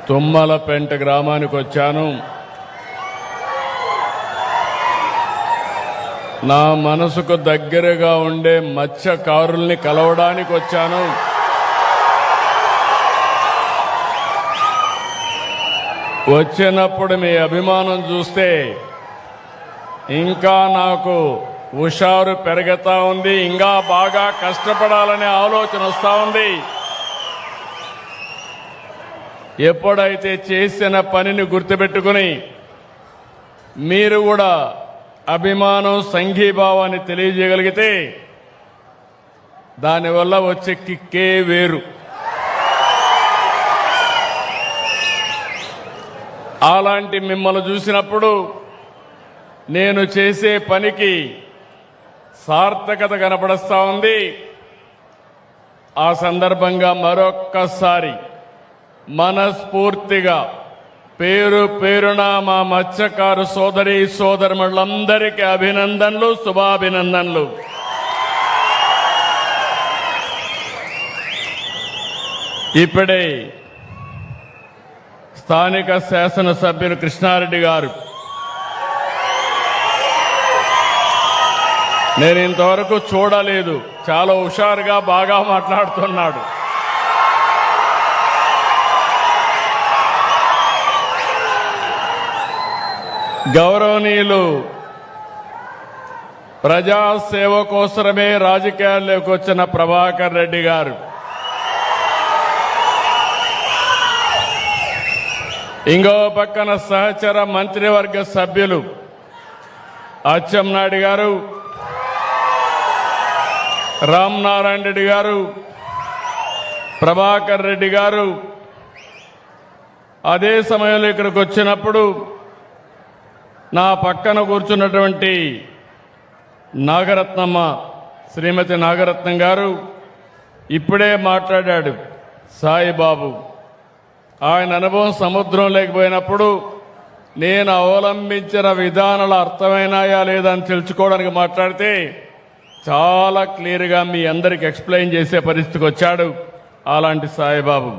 తుమ్మలపెంట గ్రామానికి వచ్చాను. నా మనసుకు దగ్గరగా ఉండే మత్స్యకారుల్ని కలవడానికి వచ్చాను. వచ్చినప్పుడు మీ అభిమానం చూస్తే ఇంకా నాకు హుషారు పెరుగుతా ఉంది. ఇంకా బాగా కష్టపడాలనే ఆలోచన వస్తూ ఉంది. ఎప్పుడైతే చేసిన పనిని గుర్తుపెట్టుకుని మీరు కూడా అభిమానం సంఘీభావాన్ని తెలియజేయగలిగితే దానివల్ల వచ్చే కిక్కే వేరు. అలాంటి మిమ్మల్ని చూసినప్పుడు నేను చేసే పనికి సార్థకత కనపడుస్తూ ఉంది. ఆ సందర్భంగా మరొక్కసారి మనస్ఫూర్తిగా పేరు పేరున మా మత్స్యకారు సోదరి సోదరులందరికీ అభినందనలు, శుభాభినందనలు. ఇప్పుడే స్థానిక శాసనసభ్యులు కృష్ణారెడ్డి గారు నేను ఇంతవరకు చూడలేదు, చాలా హుషారుగా బాగా మాట్లాడుతున్నాడు. గౌరవనీయులు ప్రజాసేవ కోసమే రాజకీయాల్లోకి వచ్చిన ప్రభాకర్ రెడ్డి గారు, ఇంకో పక్కన సహచర మంత్రివర్గ సభ్యులు అచ్చెన్నాయుడు గారు, రామనారాయణ రెడ్డి గారు, ప్రభాకర్ రెడ్డి గారు అదే సమయంలో ఇక్కడికి వచ్చినప్పుడు నా పక్కన కూర్చున్నటువంటి నాగరత్నమ్మ, శ్రీమతి నాగరత్నం గారు ఇప్పుడే మాట్లాడాడు. సాయిబాబు ఆయన అనుభవం సముద్రం లేకపోయినప్పుడు నేను అవలంబించిన విధానాలు అర్థమైనాయా లేదా అని తెలుసుకోవడానికి మాట్లాడితే చాలా క్లియర్గా మీ అందరికి ఎక్స్ప్లెయిన్ చేసే పరిస్థితికి వచ్చాడు అలాంటి సాయిబాబు.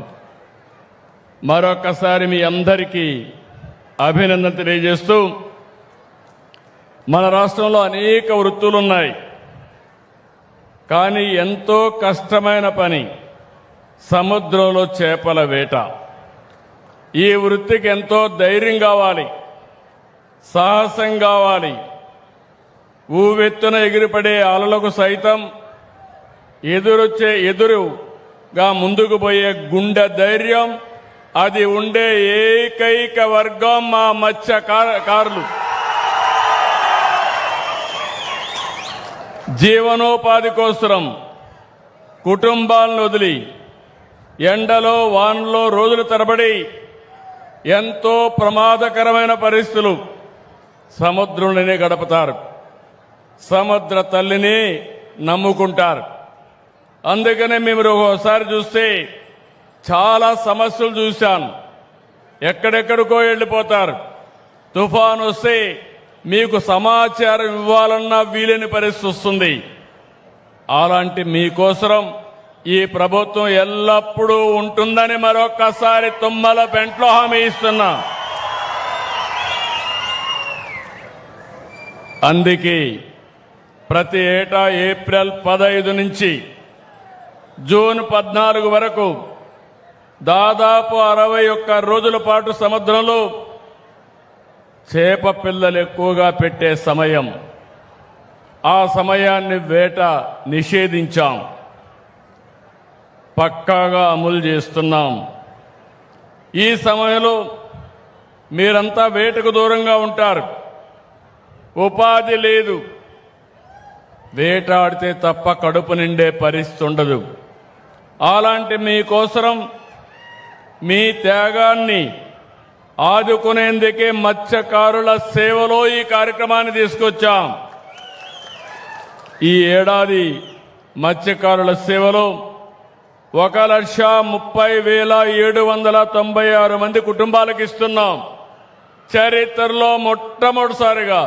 మరొకసారి మీ అందరికీ అభినందన తెలియజేస్తూ, మన రాష్ట్రంలో అనేక వృత్తులున్నాయి, కానీ ఎంతో కష్టమైన పని సముద్రంలో చేపల వేట. ఈ వృత్తికి ఎంతో ధైర్యం కావాలి, సాహసం కావాలి. ఊవెత్తున ఎగిరిపడే అలలకు సైతం ఎదురుగా ముందుకు పోయే గుండె ధైర్యం, అది ఉండే ఏకైక వర్గం మా మత్స్యకారులు. జీవనోపాధి కోసం కుటుంబాలను వదిలి ఎండలో వానలో రోజుల తరబడి ఎంతో ప్రమాదకరమైన పరిస్థితులు సముద్రంలోనే గడుపుతారు. సముద్ర తల్లిని నమ్ముకుంటారు. అందుకనే మేము ఒకసారి చూస్తే చాలా సమస్యలు చూశాను. ఎక్కడెక్కడికో వెళ్ళిపోతారు. తుఫాను వస్తే మీకు సమాచారం ఇవ్వాలన్నా వీలేని పరిస్థితి వస్తుంది. అలాంటి మీకోసం ఈ ప్రభుత్వం ఎల్లప్పుడూ ఉంటుందని మరొక్కసారి తుమ్మలపెంటలో హామీ ఇస్తున్నా. అందుకే ప్రతి ఏటా ఏప్రిల్ 15 నుంచి జూన్ 14 వరకు దాదాపు 61 రోజుల పాటు సముద్రంలో చేప పిల్లలు ఎక్కువగా పెట్టే సమయం. ఆ సమయాన్ని వేట నిషేధించాం, పక్కాగా అమలు చేస్తున్నాం. ఈ సమయంలో మీరంతా వేటకు దూరంగా ఉంటారు, ఉపాధి లేదు, వేటాడితే తప్ప కడుపు నిండే పరిస్థితి ఉండదు. అలాంటి మీకోసం మీ త్యాగాన్ని ఆదుకునేందుకే మత్స్యకారుల సేవలో ఈ కార్యక్రమాన్ని తీసుకొచ్చాం. ఈ ఏడాది మత్స్యకారుల సేవలో 1,30,796 మంది కుటుంబాలకు ఇస్తున్నాం. చరిత్రలో మొట్టమొదటిసారిగా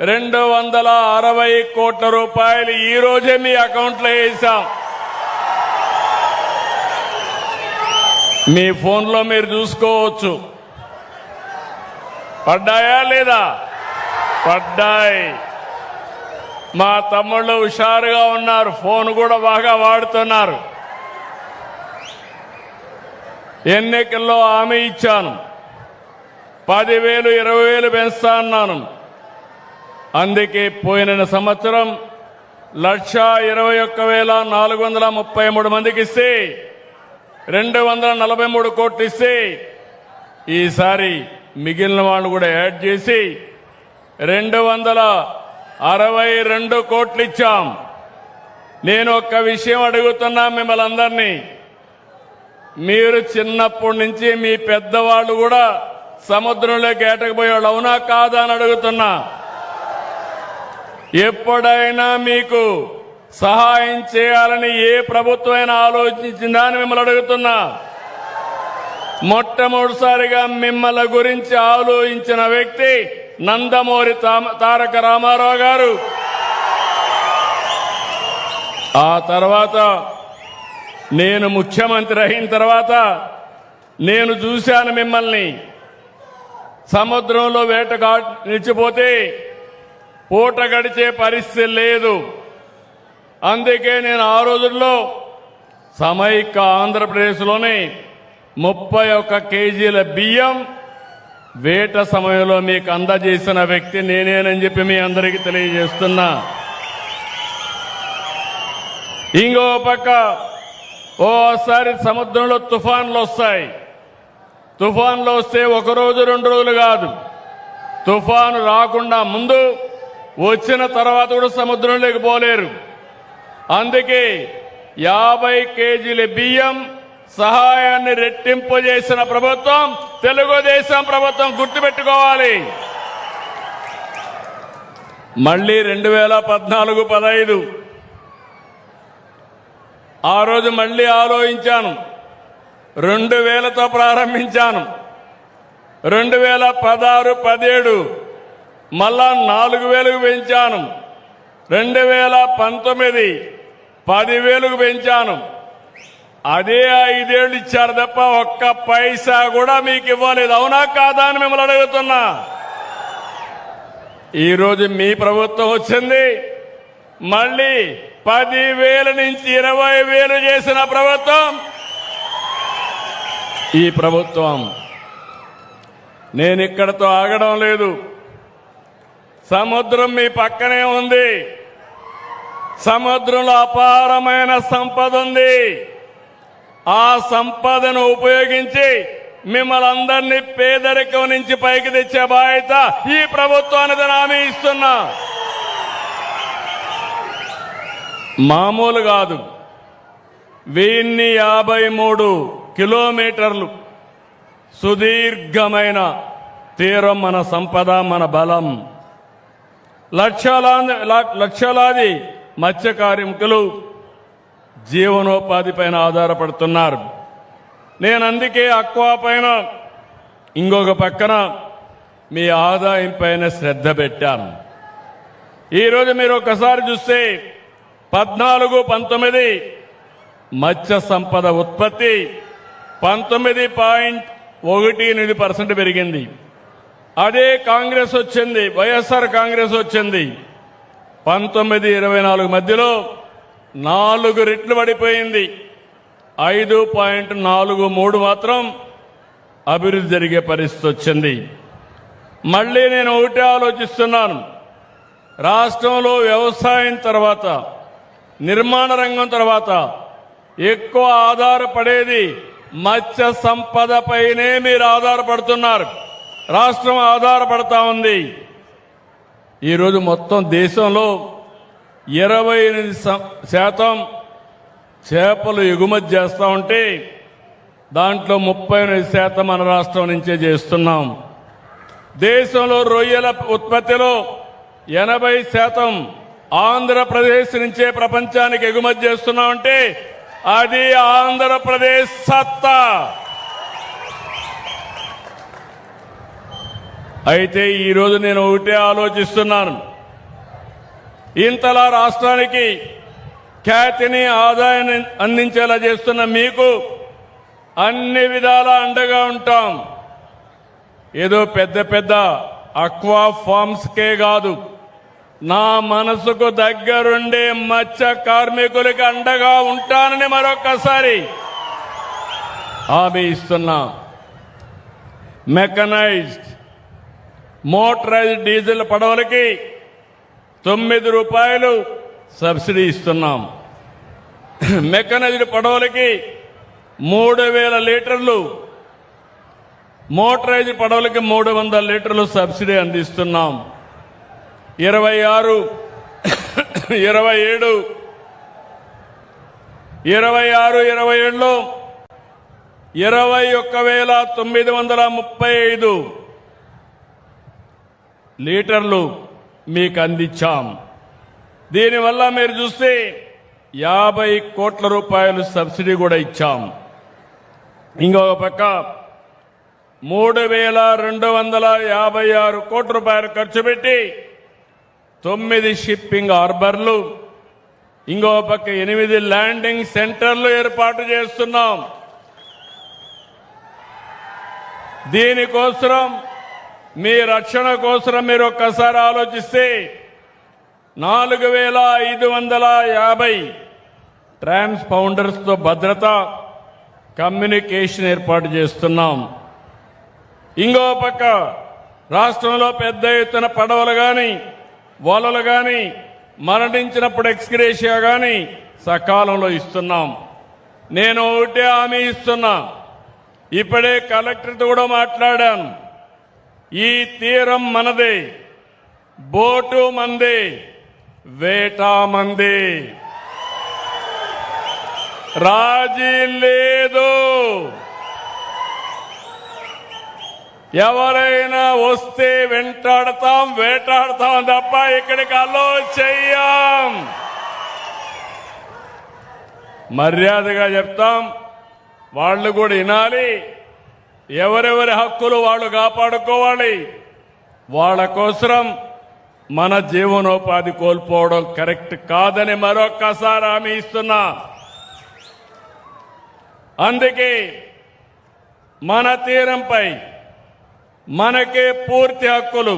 260 కోట్ల రూపాయలు ఈ రోజే మీ అకౌంట్లో వేసాం. మీ ఫోన్లో మీరు చూసుకోవచ్చు. పడ్డాయా లేదా? పడ్డాయి. మా తమ్ముళ్ళు హుషారుగా ఉన్నారు, ఫోన్ కూడా బాగా వాడుతున్నారు. ఎన్నికల్లో హామీ ఇచ్చాను, 10,000 20,000 పెంచుతా అన్నాను. అందుకే పోయిన సంవత్సరం 1,21,433 మందికి ఇస్తే 243 కోట్లు ఇస్తే ఈసారి మిగిలిన వాళ్ళు కూడా యాడ్ చేసి 262 కోట్లు ఇచ్చాం. నేను ఒక్క విషయం అడుగుతున్నా మిమ్మల్ని అందరినీ, మీరు చిన్నప్పటి నుంచి మీ పెద్దవాళ్ళు కూడా సముద్రంలోకి ఏటకపోయేవాళ్ళు, అవునా కాదా అని అడుగుతున్నా. ఎప్పుడైనా మీకు సహాయం చేయాలని ఏ ప్రభుత్వమైనా ఆలోచించిందా అని మిమ్మల్ని అడుగుతున్నా. మొట్టమొదటిసారిగా మిమ్మల్ని గురించి ఆలోచించిన వ్యక్తి నందమూరి తారక రామారావు గారు. ఆ తర్వాత నేను ముఖ్యమంత్రి అయిన తర్వాత నేను చూశాను మిమ్మల్ని. సముద్రంలో వేటగా నిలిచిపోతే పూట గడిచే పరిస్థితి లేదు. అందుకే నేను ఆ రోజుల్లో సమైక్య ఆంధ్రప్రదేశ్లోని 31 కేజీల బియ్యం వేట సమయంలో మీకు అందజేసిన వ్యక్తి నేనేనని చెప్పి మీ అందరికీ తెలియజేస్తున్నా. ఇంకో పక్క ఓసారి సముద్రంలో తుఫాన్లు వస్తాయి. తుఫాన్లు వస్తే 1 రోజు 2 రోజులు కాదు, తుఫాను రాకుండా ముందు వచ్చిన తర్వాత కూడా సముద్రంలోకి పోలేరు. అందుకే 50 కేజీల బియ్యం సహాయాన్ని రెట్టింపు చేసిన ప్రభుత్వం తెలుగుదేశం ప్రభుత్వం, గుర్తుపెట్టుకోవాలి. మళ్ళీ 2014-15 ఆ రోజు మళ్ళీ ఆలోచించాను, 2000తో ప్రారంభించాను. 2016-17 మళ్ళా 4,000కు పెంచాను. 2019 10,000కు పెంచాను. అదే 5 ఏళ్ళు ఇచ్చారు తప్ప ఒక్క పైసా కూడా మీకు ఇవ్వలేదు, అవునా కాదా అని మిమ్మల్ని అడుగుతున్నా. ఈరోజు మీ ప్రభుత్వం వచ్చింది, మళ్ళీ 10,000 నుంచి 20,000 చేసిన ప్రభుత్వం ఈ ప్రభుత్వం. నేను ఇక్కడతో ఆగడం లేదు. సముద్రం మీ పక్కనే ఉంది. సముద్రంలో అపారమైన సంపద ఉంది. ఆ సంపదను ఉపయోగించి మిమ్మల్ని అందరినీ పేదరికం నుంచి పైకి తెచ్చే బాధ్యత ఈ ప్రభుత్వానికి హామీ ఇస్తున్నా. మామూలు కాదు, 1053 కిలోమీటర్లు సుదీర్ఘమైన తీరం మన సంపద, మన బలం. లక్షలాది మత్స్య కార్మికులు జీవనోపాధి పైన ఆధారపడుతున్నారు. నేను అందుకే అక్వా పైన, ఇంకొక పక్కన మీ ఆదాయం పైన శ్రద్ధ పెట్టాను. ఈరోజు మీరు ఒకసారి చూస్తే 14-19 మత్స్య సంపద ఉత్పత్తి 19.18% పెరిగింది. అదే కాంగ్రెస్ వచ్చింది, వైఎస్ఆర్ కాంగ్రెస్ వచ్చింది, 19-24 మధ్యలో 4 రెట్లు పడిపోయింది. 5.43 మాత్రం అభివృద్ధి జరిగే పరిస్థితి వచ్చింది. మళ్ళీ నేను ఒకటే ఆలోచిస్తున్నాను, రాష్ట్రంలో వ్యవసాయం తర్వాత, నిర్మాణ రంగం తర్వాత ఎక్కువ ఆధారపడేది మత్స్య సంపద పైనే మీరు ఆధారపడుతున్నారు. రాష్ట్రం ఆధారపడతా ఉంది. ఈరోజు మొత్తం దేశంలో 28% చేపలు ఎగుమతి చేస్తూ ఉంటే దాంట్లో 38% మన రాష్ట్రం నుంచే చేస్తున్నాం. దేశంలో రొయ్యల ఉత్పత్తిలో 80% ఆంధ్రప్రదేశ్ నుంచే ప్రపంచానికి ఎగుమతి చేస్తున్నామంటే అది ఆంధ్రప్రదేశ్ సత్తా. అయితే ఈరోజు నేను ఒకటే ఆలోచిస్తున్నాను, ఇంతలా రాష్ట్రానికి ఖ్యాతిని, ఆదాయాన్ని అందించేలా చేస్తున్న మీకు అన్ని విధాల అండగా ఉంటాం. ఏదో పెద్ద పెద్ద అక్వా ఫార్మ్స్కే కాదు, నా మనసుకు దగ్గరుండే మత్స్య కార్మికులకి అండగా ఉంటానని మరొక్కసారి హామీ ఇస్తున్నా. మెకనైజ్డ్ మోటరైజ్డ్ డీజిల్ పడవలకి 9 రూపాయలు సబ్సిడీ ఇస్తున్నాం. మెకనైజ్డ్ పడవలకి 3,000 లీటర్లు, మోటరైజ్డ్ పడవలకి 300 లీటర్లు సబ్సిడీ అందిస్తున్నాం. 26, 27, 27లో 21,935 లీటర్లు మీకు అందించాం. దీనివల్ల మీరు చూస్తే 50 కోట్ల రూపాయలు సబ్సిడీ కూడా ఇచ్చాం. ఇంకొక పక్క 3,256 కోట్ల రూపాయలు ఖర్చు పెట్టి 9 షిప్పింగ్ హార్బర్లు, ఇంకో పక్క 8 ల్యాండింగ్ సెంటర్లు ఏర్పాటు చేస్తున్నాం. దీనికోసం మీ రక్షణ కోసం మీరు ఒక్కసారి ఆలోచిస్తే 4,550 ట్రాన్స్పౌండర్స్తో భద్రత కమ్యూనికేషన్ ఏర్పాటు చేస్తున్నాం. ఇంకో పక్క రాష్ట్రంలో పెద్ద ఎత్తున పడవలు కానీ వలలు కానీ మరణించినప్పుడు ఎక్స్గ్రేషియా కానీ సకాలంలో ఇస్తున్నాం. నేను ఒకటే హామీ ఇస్తున్నా, ఇప్పుడే కలెక్టర్తో కూడా మాట్లాడాను. ఈ తీరం మనదే, బోటు మందే, వేట మందే, రాజీ లేదు. ఎవరైనా వస్తే వెంటాడతాం, వేటాడతాం తప్ప ఇక్కడికి అలో చెయ్యం. మర్యాదగా చెప్తాం, వాళ్ళు కూడా వినాలి. ఎవరెవరి హక్కులు వాళ్ళు కాపాడుకోవాలి. వాళ్ళ కోసం మన జీవనోపాధి కోల్పోవడం కరెక్ట్ కాదని మరొక్కసారి హామీ ఇస్తున్నా. అందుకే మన తీరంపై మనకే పూర్తి హక్కులు.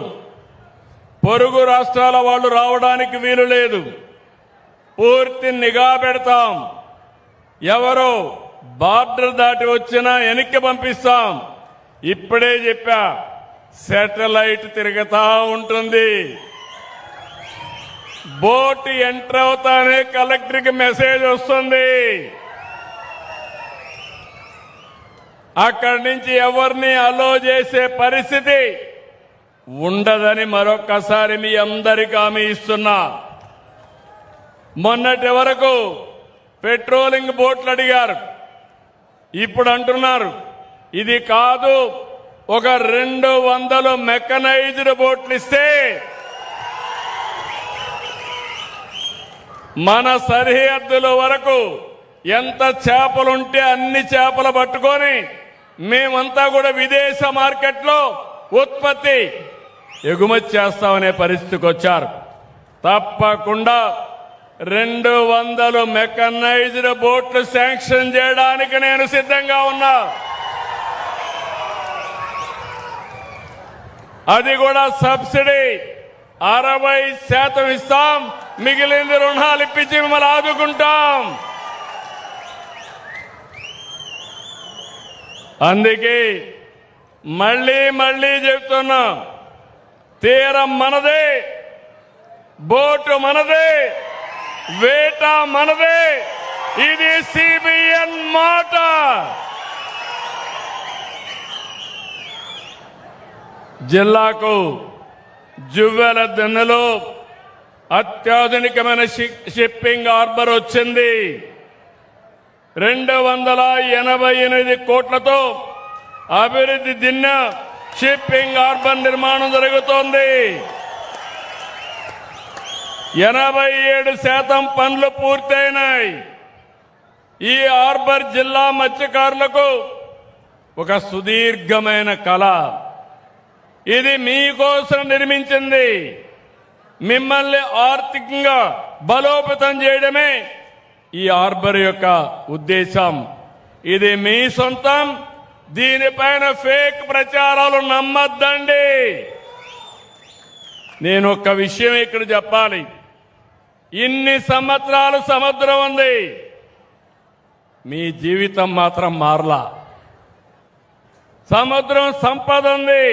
పొరుగు రాష్ట్రాల వాళ్ళు రావడానికి వీలు లేదు. పూర్తి నిఘా పెడతాం. ఎవరో బార్డర్ దాటి వచ్చినా వెనక్కి పంపిస్తాం. ఇప్పుడే చెప్పా, శాటిలైట్ తిరుగుతా ఉంటుంది. బోట్ ఎంటర్ అవుతానే కలెక్టర్కి మెసేజ్ వస్తుంది. అక్కడి నుంచి ఎవరిని అలో చేసే పరిస్థితి ఉండదని మరొక్కసారి మీ అందరికీ హామీ ఇస్తున్నా. మొన్నటి వరకు పెట్రోలింగ్ బోట్లు అడిగారు. ఇప్పుడు అంటున్నారు ఇది కాదు, ఒక 200 మెకనైజ్డ్ బోట్లు ఇస్తే మన సరిహద్దుల వరకు ఎంత చేపలుంటే అన్ని చేపలు పట్టుకొని మేమంతా కూడా విదేశ మార్కెట్లో ఉత్పత్తి ఎగుమతి చేస్తామనే పరిస్థితికి వచ్చారు. తప్పకుండా 200 మెకనైజ్డ్ బోట్లు శాంక్షన్ చేయడానికి నేను సిద్ధంగా ఉన్నా. అది కూడా సబ్సిడీ 60% ఇస్తాం. మిగిలింది రుణాలు ఇప్పించి మిమ్మల్ని ఆదుకుంటాం. అందుకే మళ్ళీ చెప్తున్నా, తీరం మనదే, బోటు మనదే, వేట మనదే. ఇది CBN మాట. జిల్లాకు జువ్వెల దిన్నెలో అత్యాధునికమైన షిప్పింగ్ హార్బర్ వచ్చింది. 288 కోట్లతో అభివృద్ధి దిన్న షిప్పింగ్ హార్బర్ నిర్మాణం జరుగుతోంది. 87% పనులు పూర్తయినాయి. ఈ హార్బర్ జిల్లా మత్స్యకారులకు ఒక సుదీర్ఘమైన కళ. ఇది మీకోసం నిర్మించింది. మిమ్మల్ని ఆర్థికంగా బలోపేతం చేయడమే ఈ హార్బర్ యొక్క ఉద్దేశం. ఇది మీ సొంతం. దీనిపైన ఫేక్ ప్రచారాలు నమ్మద్దండి. నేను ఒక్క విషయం ఇక్కడ చెప్పాలి. ఇన్ని సంవత్సరాలు సముద్రం ఉంది, మీ జీవితం మాత్రం మారలా. సముద్రం సంపద ఉంది,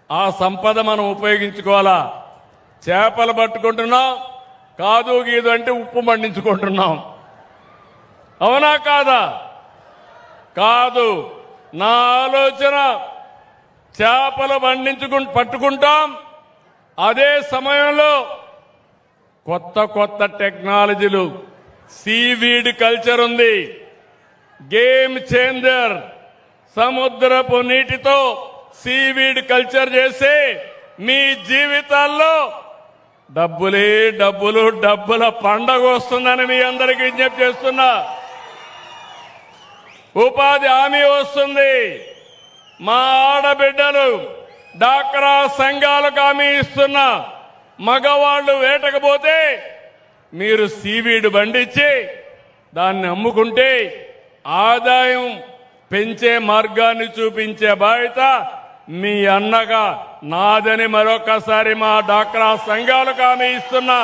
ఆ సంపద మనం ఉపయోగించుకోవాలా. చేపలు పట్టుకుంటున్నాం, కాదు గీదు అంటే ఉప్పు మండించుకుంటున్నాం. అవునా కాదా? కాదు. నా ఆలోచన చేపలు పట్టుకుంటాం, అదే సమయంలో కొత్త కొత్త టెక్నాలజీలు, సీవీడ్ కల్చర్ ఉంది, గేమ్ చేంజర్. సముద్రపు నీటితో సీవీడ్ కల్చర్ చేసి మీ జీవితాల్లో డబ్బులే డబ్బులు, డబ్బుల పండగ వస్తుందని మీ అందరికీ విజ్ఞప్తి చేస్తున్నా. ఉపాధి హామీ వస్తుంది. మా ఆడబిడ్డలు డాక్రా సంఘాలకు హామీ ఇస్తున్నా. మగవాళ్లు వేటకపోతే మీరు సీవీడ్ బండిచ్చి దాన్ని అమ్ముకుంటే ఆదాయం పెంచే మార్గాన్ని చూపించే బాధ్యత మీ అన్నగా నాదని మరొకసారి మా డాక్రా సంఘాలకు హామీ ఇస్తున్నా.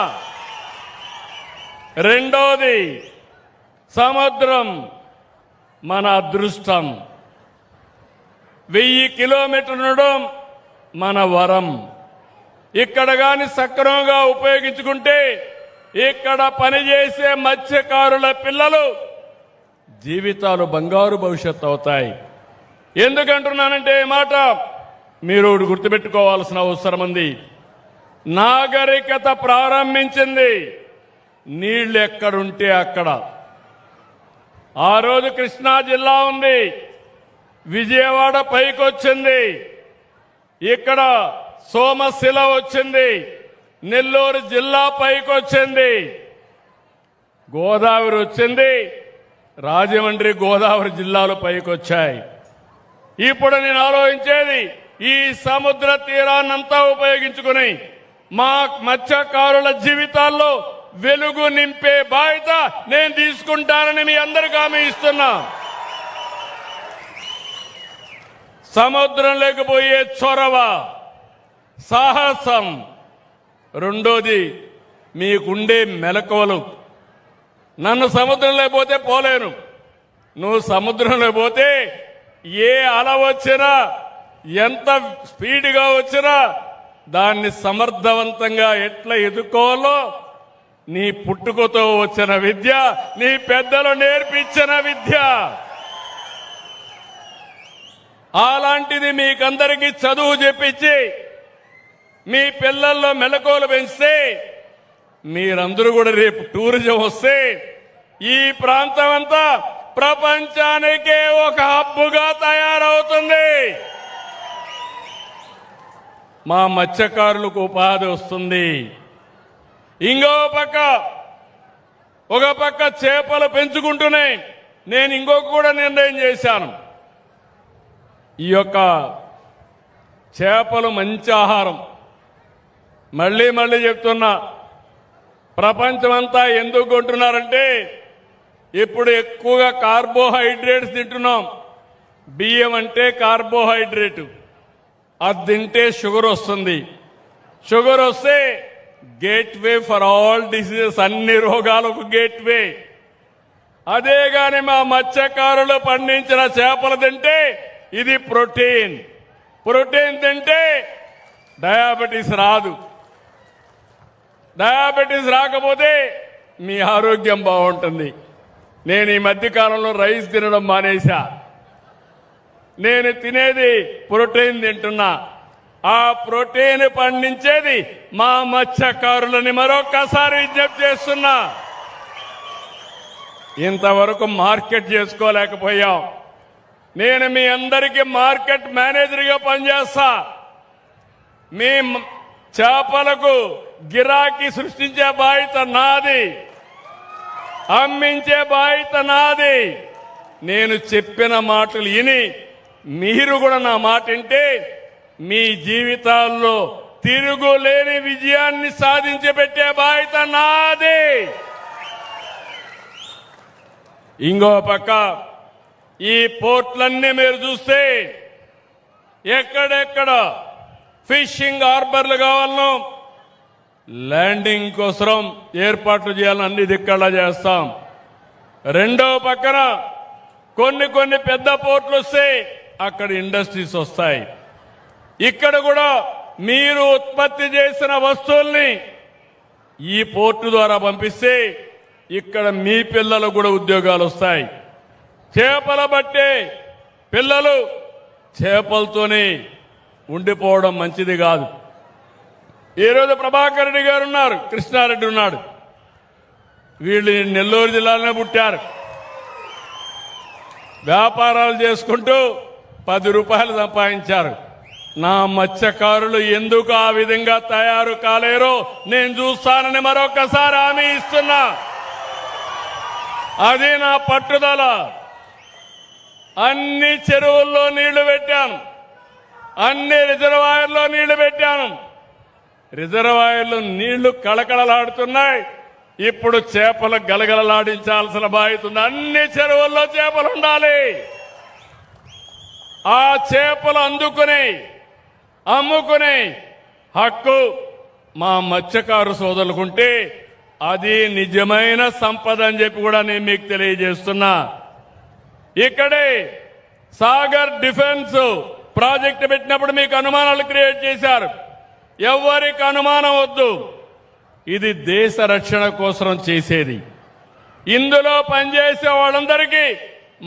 రెండోది, సముద్రం మన అదృష్టం. 1000 కిలోమీటర్లు మన వరం. ఇక్కడ గాని సక్రమంగా ఉపయోగించుకుంటే ఇక్కడ పనిచేసే మత్స్యకారుల పిల్లలు జీవితాలు బంగారు భవిష్యత్తు అవుతాయి. ఎందుకంటున్నానంటే ఈ మాట మీరు గుర్తుపెట్టుకోవాల్సిన అవసరం ఉంది. నాగరికత ప్రారంభించింది నీళ్లు ఎక్కడుంటే అక్కడ. ఆ రోజు కృష్ణా జిల్లా ఉంది, విజయవాడ పైకొచ్చింది, ఇక్కడ సోమశిల వచ్చింది, నెల్లూరు జిల్లా పైకొచ్చింది, గోదావరి వచ్చింది, రాజమండ్రి గోదావరి జిల్లాలు పైకొచ్చాయి. ఇప్పుడు నేను ఆలోచించేది ఈ సముద్ర తీరాన్నంతా ఉపయోగించుకుని మా మత్స్యకారుల జీవితాల్లో వెలుగు నింపే బాధ్యత నేను తీసుకుంటానని మీ అందరికీ హామీ ఇస్తున్నా. సముద్రం లేకపోయే చొరవ, సాహసం. రెండోది, మీకుండే మెలకువలు. నన్ను సముద్రంలో పోతే పోలేను, నువ్వు సముద్రంలో పోతే ఏ అల వచ్చినా ఎంత స్పీడ్గా వచ్చినా దాన్ని సమర్థవంతంగా ఎట్లా ఎదుర్కోవాలో నీ పుట్టుకతో వచ్చిన విద్య, నీ పెద్దలు నేర్పించిన విద్య. అలాంటిది మీకందరికీ చదువు చెప్పించి మీ పిల్లల్లో మెలకువలు పెంచితే మీరందరూ కూడా రేపు టూరిజం వస్తే ఈ ప్రాంతం అంతా ప్రపంచానికే ఒక హబ్బుగా తయారవుతుంది. మా మత్స్యకారులకు ఉపాధి వస్తుంది. ఇంకో పక్క, ఒక పక్క చేపలు పెంచుకుంటూనే నేను ఇంకొక కూడా నిర్ణయం చేశాను. ఈ యొక్క చేపలు మంచి ఆహారం. మళ్ళీ మళ్ళీ చెప్తున్నా, ప్రపంచమంతా ఎందుకు కొంటున్నారంటే ఇప్పుడు ఎక్కువగా కార్బోహైడ్రేట్స్ తింటున్నాం. బియ్యం అంటే కార్బోహైడ్రేట్, అది తింటే షుగర్ వస్తుంది. షుగర్ వస్తే గేట్వే ఫర్ ఆల్ డిసీజెస్, అన్ని రోగాలకు గేట్వే. అదే గాని మా మత్స్యకారులు పండించిన చేపలు తింటే ఇది ప్రోటీన్. ప్రోటీన్ తింటే డయాబెటీస్ రాదు. డయాబెటీస్ రాకపోతే మీ ఆరోగ్యం బాగుంటుంది. నేను ఈ మధ్యకాలంలో రైస్ తినడం మానేశా. నేను తినేది ప్రోటీన్ తింటున్నా. ఆ ప్రోటీన్ పండించేది మా మత్స్యకారులని మరొక్కసారి విజ్ఞప్తి చేస్తున్నా. ఇంతవరకు మార్కెట్ చేసుకోలేకపోయాం. నేను మీ అందరికీ మార్కెట్ మేనేజర్గా పనిచేస్తా. మీ చేపలకు గిరాకీ సృష్టించే బాధ్యత నాది, అమ్మించే బాధ్యత నాది. నేను చెప్పిన మాటలు విని మీరు కూడా నా మాట వింటే మీ జీవితాల్లో తిరుగులేని విజయాన్ని సాధించి పెట్టే బాధ్యత నాది. ఇంకో పక్క ఈ పోర్ట్లన్నీ మీరు చూస్తే ఎక్కడెక్కడ ఫిషింగ్ హార్బర్లు కావాలనో ల్యాండింగ్ కోసం ఏర్పాట్లు చేయాలని అన్ని దిక్కలా చేస్తాం. రెండో పక్కన కొన్ని పెద్ద పోర్ట్లు వస్తే అక్కడ ఇండస్ట్రీస్ వస్తాయి. ఇక్కడ కూడా మీరు ఉత్పత్తి చేసిన వస్తువుల్ని ఈ పోర్టు ద్వారా పంపిస్తే ఇక్కడ మీ పిల్లలకు కూడా ఉద్యోగాలు వస్తాయి. చేపల బట్టే పిల్లలు చేపలతోనే ఉండిపోవడం మంచిది కాదు. ఈరోజు ప్రభాకర్ రెడ్డి గారు ఉన్నారు, కృష్ణారెడ్డి ఉన్నాడు. వీళ్ళు నెల్లూరు జిల్లాలోనే పుట్టారు. వ్యాపారాలు చేసుకుంటూ 10 రూపాయలు సంపాదించారు. నా మత్స్యకారులు ఎందుకు ఆ విధంగా తయారు కాలేరో నేను చూస్తానని మరొకసారి హామీ ఇస్తున్నా. అది నా పట్టుదల. అన్ని చెరువుల్లో నీళ్లు పెట్టాను, అన్ని రిజర్వాయర్లో నీళ్లు పెట్టాను. రిజర్వాయర్లు నీళ్లు కళకళలాడుతున్నాయి. ఇప్పుడు చేపలు గలగలలాడించాల్సిన బాధ్యత ఉంది. అన్ని చెరువుల్లో చేపలు ఉండాలి. ఆ చేపలు అందుకుని అమ్ముకునే హక్కు మా మత్స్యకారు సోదరులకుంటే అది నిజమైన సంపద అని చెప్పి కూడా నేను మీకు తెలియజేస్తున్నా. ఇక్కడే సాగర్ డిఫెన్స్ ప్రాజెక్టు పెట్టినప్పుడు మీకు అనుమానాలు క్రియేట్ చేశారు. ఎవరికి అనుమానం వద్దు, ఇది దేశ రక్షణ కోసం చేసేది. ఇందులో పనిచేసే వాళ్ళందరికీ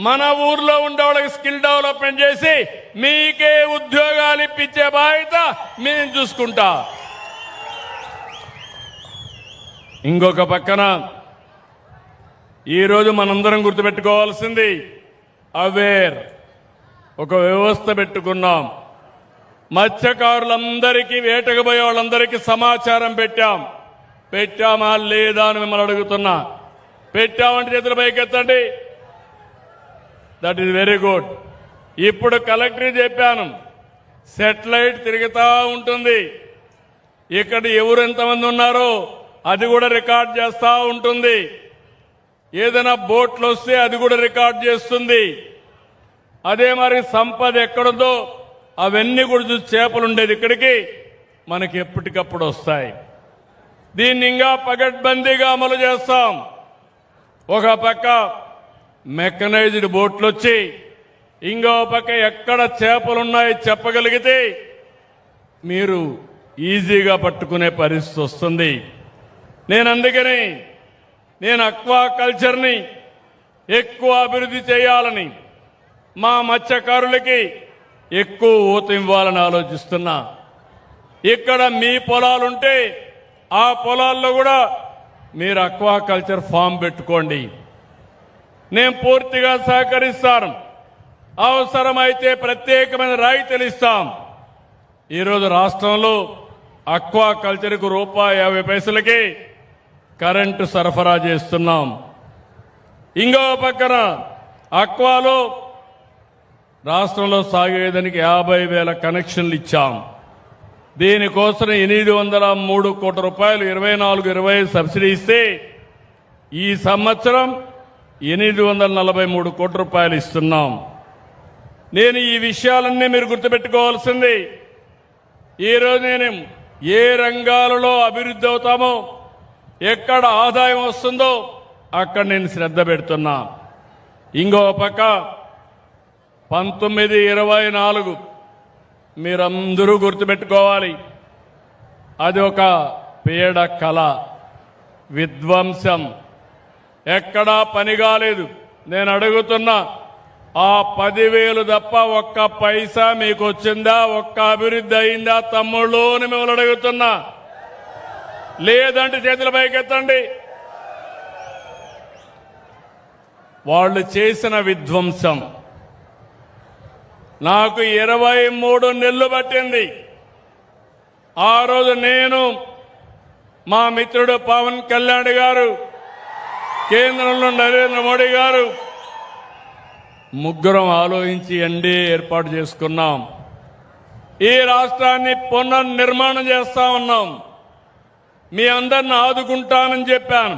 మన ఊర్లో ఉండే వాళ్ళకి స్కిల్ డెవలప్మెంట్ చేసి మీకే ఉద్యోగాలు ఇప్పించే బాధ్యత మేము చూసుకుంటా. ఇంకొక పక్కన ఈరోజు మనందరం గుర్తుపెట్టుకోవాల్సింది అవేర్ ఒక వ్యవస్థ పెట్టుకున్నాం. మత్స్యకారులందరికీ వేటకు పోయే వాళ్ళందరికీ సమాచారం పెట్టామా లేదా అని మిమ్మల్ని అడుగుతున్నా. పెట్టామంటే చేతుల పైకెత్తండి. That is very good. ఇప్పుడు కలెక్టర్ చెప్పాను, సెటిలైట్ తిరుగుతూ ఉంటుంది. ఇక్కడ ఎవరు ఎంతమంది ఉన్నారో అది కూడా రికార్డ్ చేస్తూ ఉంటుంది. ఏదైనా బోట్లు వస్తే అది కూడా రికార్డ్ చేస్తుంది. అదే మరి సంపద ఎక్కడుందో అవన్నీ కూడా చూసి చేపలు ఉండేది ఇక్కడికి మనకి ఎప్పటికప్పుడు వస్తాయి. దీన్ని ఇంకా పగడ్బందీగా అమలు చేస్తాం. ఒక పక్క మెకనైజ్డ్ బోట్లు వచ్చి ఇంకో పక్క ఎక్కడ చేపలున్నాయో చెప్పగలిగితే మీరు ఈజీగా పట్టుకునే పరిస్థితి వస్తుంది. అందుకని నేను అక్వాకల్చర్ని ఎక్కువ అభివృద్ధి చేయాలని, మా మత్స్యకారులకి ఎక్కువ ఊత ఇవ్వాలని ఆలోచిస్తున్నా. ఇక్కడ మీ పొలాలుంటే ఆ పొలాల్లో కూడా మీరు అక్వాకల్చర్ ఫామ్ పెట్టుకోండి. నేను పూర్తిగా సహకరిస్తాను. అవసరమైతే ప్రత్యేకమైన రాయితీలు ఇస్తాం. ఈరోజు రాష్ట్రంలో అక్వాకల్చర్కు ₹1.50 కరెంటు సరఫరా చేస్తున్నాం. ఇంకో పక్కన అక్వాలో రాష్ట్రంలో సాగేదానికి 50,000 కనెక్షన్లు ఇచ్చాం. దీనికోసం 803 కోట్ల రూపాయలు 24-25 సబ్సిడీ ఇస్తే ఈ సంవత్సరం 843 కోట్ల రూపాయలు ఇస్తున్నాం. నేను ఈ విషయాలన్నీ మీరు గుర్తుపెట్టుకోవాల్సింది. ఈరోజు నేను ఏ రంగాలలో అభివృద్ధి అవుతామో, ఎక్కడ ఆదాయం వస్తుందో అక్కడ నేను శ్రద్ధ పెడుతున్నా. ఇంకో పక్క 1924 మీరందరూ గుర్తుపెట్టుకోవాలి. అది ఒక పీడ కళ, విధ్వంసం, ఎక్కడా పని కాలేదు. నేను అడుగుతున్నా, ఆ 10,000 తప్ప ఒక్క పైసా మీకు వచ్చిందా? ఒక్క అభివృద్ధి అయిందా తమ్ముళ్ళు అని మిమ్మల్ని అడుగుతున్నా. లేదంటే చేతుల పైకెత్తండి. వాళ్ళు చేసిన విధ్వంసం నాకు 23 నెలలు పట్టింది. ఆ రోజు నేను, మా మిత్రుడు పవన్ కళ్యాణ్ గారు, కేంద్రంలో నరేంద్ర మోడీ గారు ముగ్గురం ఆలోచించి ఎన్డీఏ ఏర్పాటు చేసుకున్నాం. ఈ రాష్ట్రాన్ని పునర్నిర్మాణం చేస్తా ఉన్నాం. మీ అందరిని ఆదుకుంటానని చెప్పాను.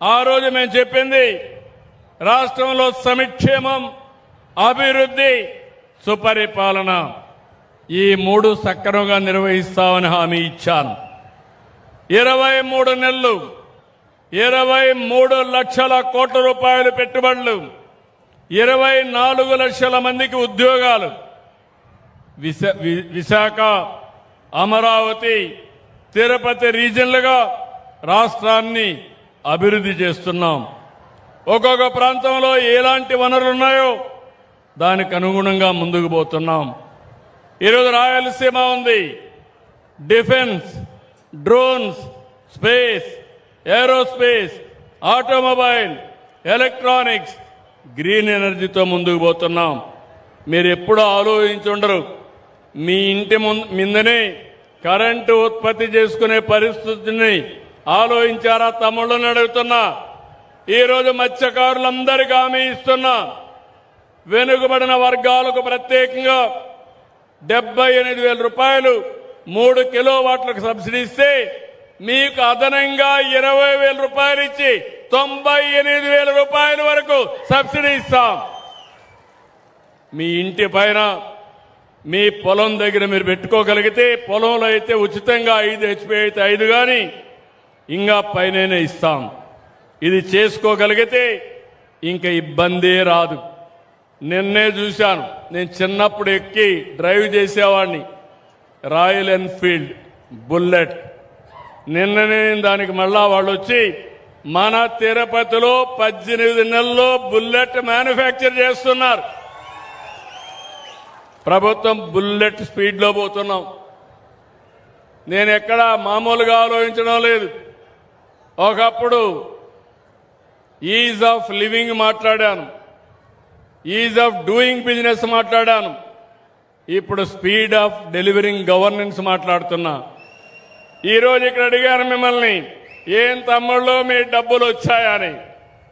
ఆ రోజు మేము చెప్పింది రాష్ట్రంలో సంక్షేమం, అభివృద్ధి, సుపరిపాలన ఈ మూడు సక్రమంగా నిర్వహిస్తామని హామీ ఇచ్చాను. 23 నెలలు 23 లక్షల కోట్ల రూపాయలు పెట్టుబడులు, 24 లక్షల మందికి ఉద్యోగాలు. విశాఖ, అమరావతి, తిరుపతి రీజన్లుగా రాష్ట్రాన్ని అభివృద్ధి చేస్తున్నాం. ఒక్కొక్క ప్రాంతంలో ఎలాంటి వనరులు ఉన్నాయో దానికి అనుగుణంగా ముందుకు పోతున్నాం. ఈరోజు రాయలసీమ ఉంది. Defence, drones, space, aerospace, automobile, electronics, green ఎనర్జీతో ముందుకు పోతున్నాం. మీరు ఎప్పుడూ ఆలోచించుండరు, మీ ఇంటి ముందనే కరెంటు ఉత్పత్తి చేసుకునే పరిస్థితిని ఆలోచించారా తమ్ముళ్ళని అడుగుతున్నా. ఈరోజు మత్స్యకారులందరికీ హామీ ఇస్తున్నా. వెనుకబడిన వర్గాలకు ప్రత్యేకంగా 78,000 రూపాయలు 3 కిలోవాట్లకు సబ్సిడీ ఇస్తే మీకు అదనంగా 20,000 రూపాయలు ఇచ్చి 98,000 రూపాయల వరకు సబ్సిడీ ఇస్తాం. మీ ఇంటి పైన మీ పొలం దగ్గర మీరు పెట్టుకోగలిగితే, పొలంలో అయితే ఉచితంగా 5 HP అయితే 5 కానీ ఇంకా పైన ఇస్తాం. ఇది చేసుకోగలిగితే ఇంకా ఇబ్బందే రాదు. నిన్నే చూశాను, నేను చిన్నప్పుడు ఎక్కి డ్రైవ్ చేసేవాడిని రాయల్ ఎన్ఫీల్డ్ బుల్లెట్. నిన్ననే దానికి మళ్ళా వాళ్ళు వచ్చి మన తిరుపతిలో 18 నెలల్లో బుల్లెట్ మ్యానుఫ్యాక్చర్ చేస్తున్నారు. ప్రభుత్వం బుల్లెట్ స్పీడ్లో పోతున్నాం. నేను ఎక్కడా మామూలుగా ఆలోచించడం లేదు. ఒకప్పుడు ఈజ్ ఆఫ్ లివింగ్ మాట్లాడాను, ఈజ్ ఆఫ్ డూయింగ్ బిజినెస్ మాట్లాడాను. ఇప్పుడు స్పీడ్ ఆఫ్ డెలివరింగ్ గవర్నెన్స్ మాట్లాడుతున్నా. ఈరోజు ఇక్కడ అడిగాను మిమ్మల్ని, ఏం తమ్ముళ్ళు మీ డబ్బులు వచ్చాయని.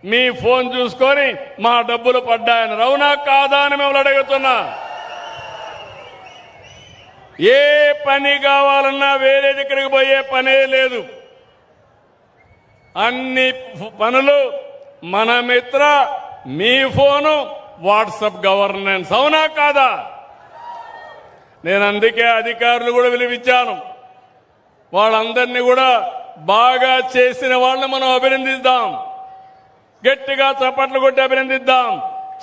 మీ ఫోన్ చూసుకొని మా డబ్బులు పడ్డాయని, అవునా కాదా అని మిమ్మల్ని అడుగుతున్నా. ఏ పని కావాలన్నా వేరే దగ్గరికి పోయే పనే లేదు. అన్ని పనులు మన మిత్ర, మీ ఫోను, వాట్సాప్ గవర్నెన్స్, అవునా కాదా? నేను అందుకే అధికారులు కూడా పిలిపించాను. వాళ్ళందరినీ కూడా బాగా చేసిన వాళ్ళని మనం అభినందిద్దాం, గట్టిగా చప్పట్లు కొట్టి అభినందిద్దాం.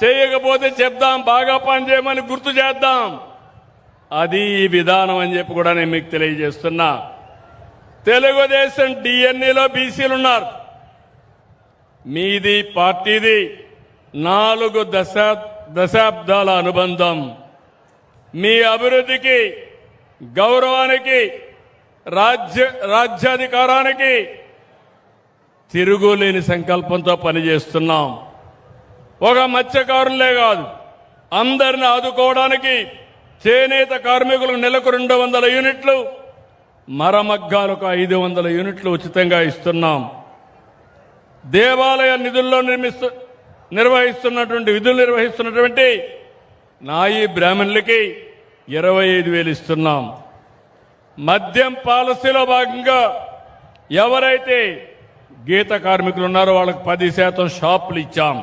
చేయకపోతే చెప్దాం, బాగా పనిచేయమని గుర్తు చేద్దాం. అది ఈ విధానం అని చెప్పి కూడా నేను మీకు తెలియజేస్తున్నా. తెలుగుదేశం డిఎన్ఏలో బీసీలు ఉన్నారు. మీది పార్టీది 4 దశాబ్దాల అనుబంధం. మీ అభివృద్ధికి, గౌరవానికి, రాజ్యాధికారానికి తిరుగులేని సంకల్పంతో పనిచేస్తున్నాం. ఒక మత్స్యకారులే కాదు, అందరిని ఆదుకోవడానికి చేనేత కార్మికులకు నెలకు 200 యూనిట్లు, మరమగ్గాలకు 500 యూనిట్లు ఉచితంగా ఇస్తున్నాం. దేవాలయ నిధుల్లో నిర్వహిస్తున్నటువంటి నాయి బ్రాహ్మణులకి 25,000 ఇస్తున్నాం. మద్యం పాలసీలో భాగంగా ఎవరైతే గీత కార్మికులు ఉన్నారో వాళ్ళకి 10% షాపులు ఇచ్చాం.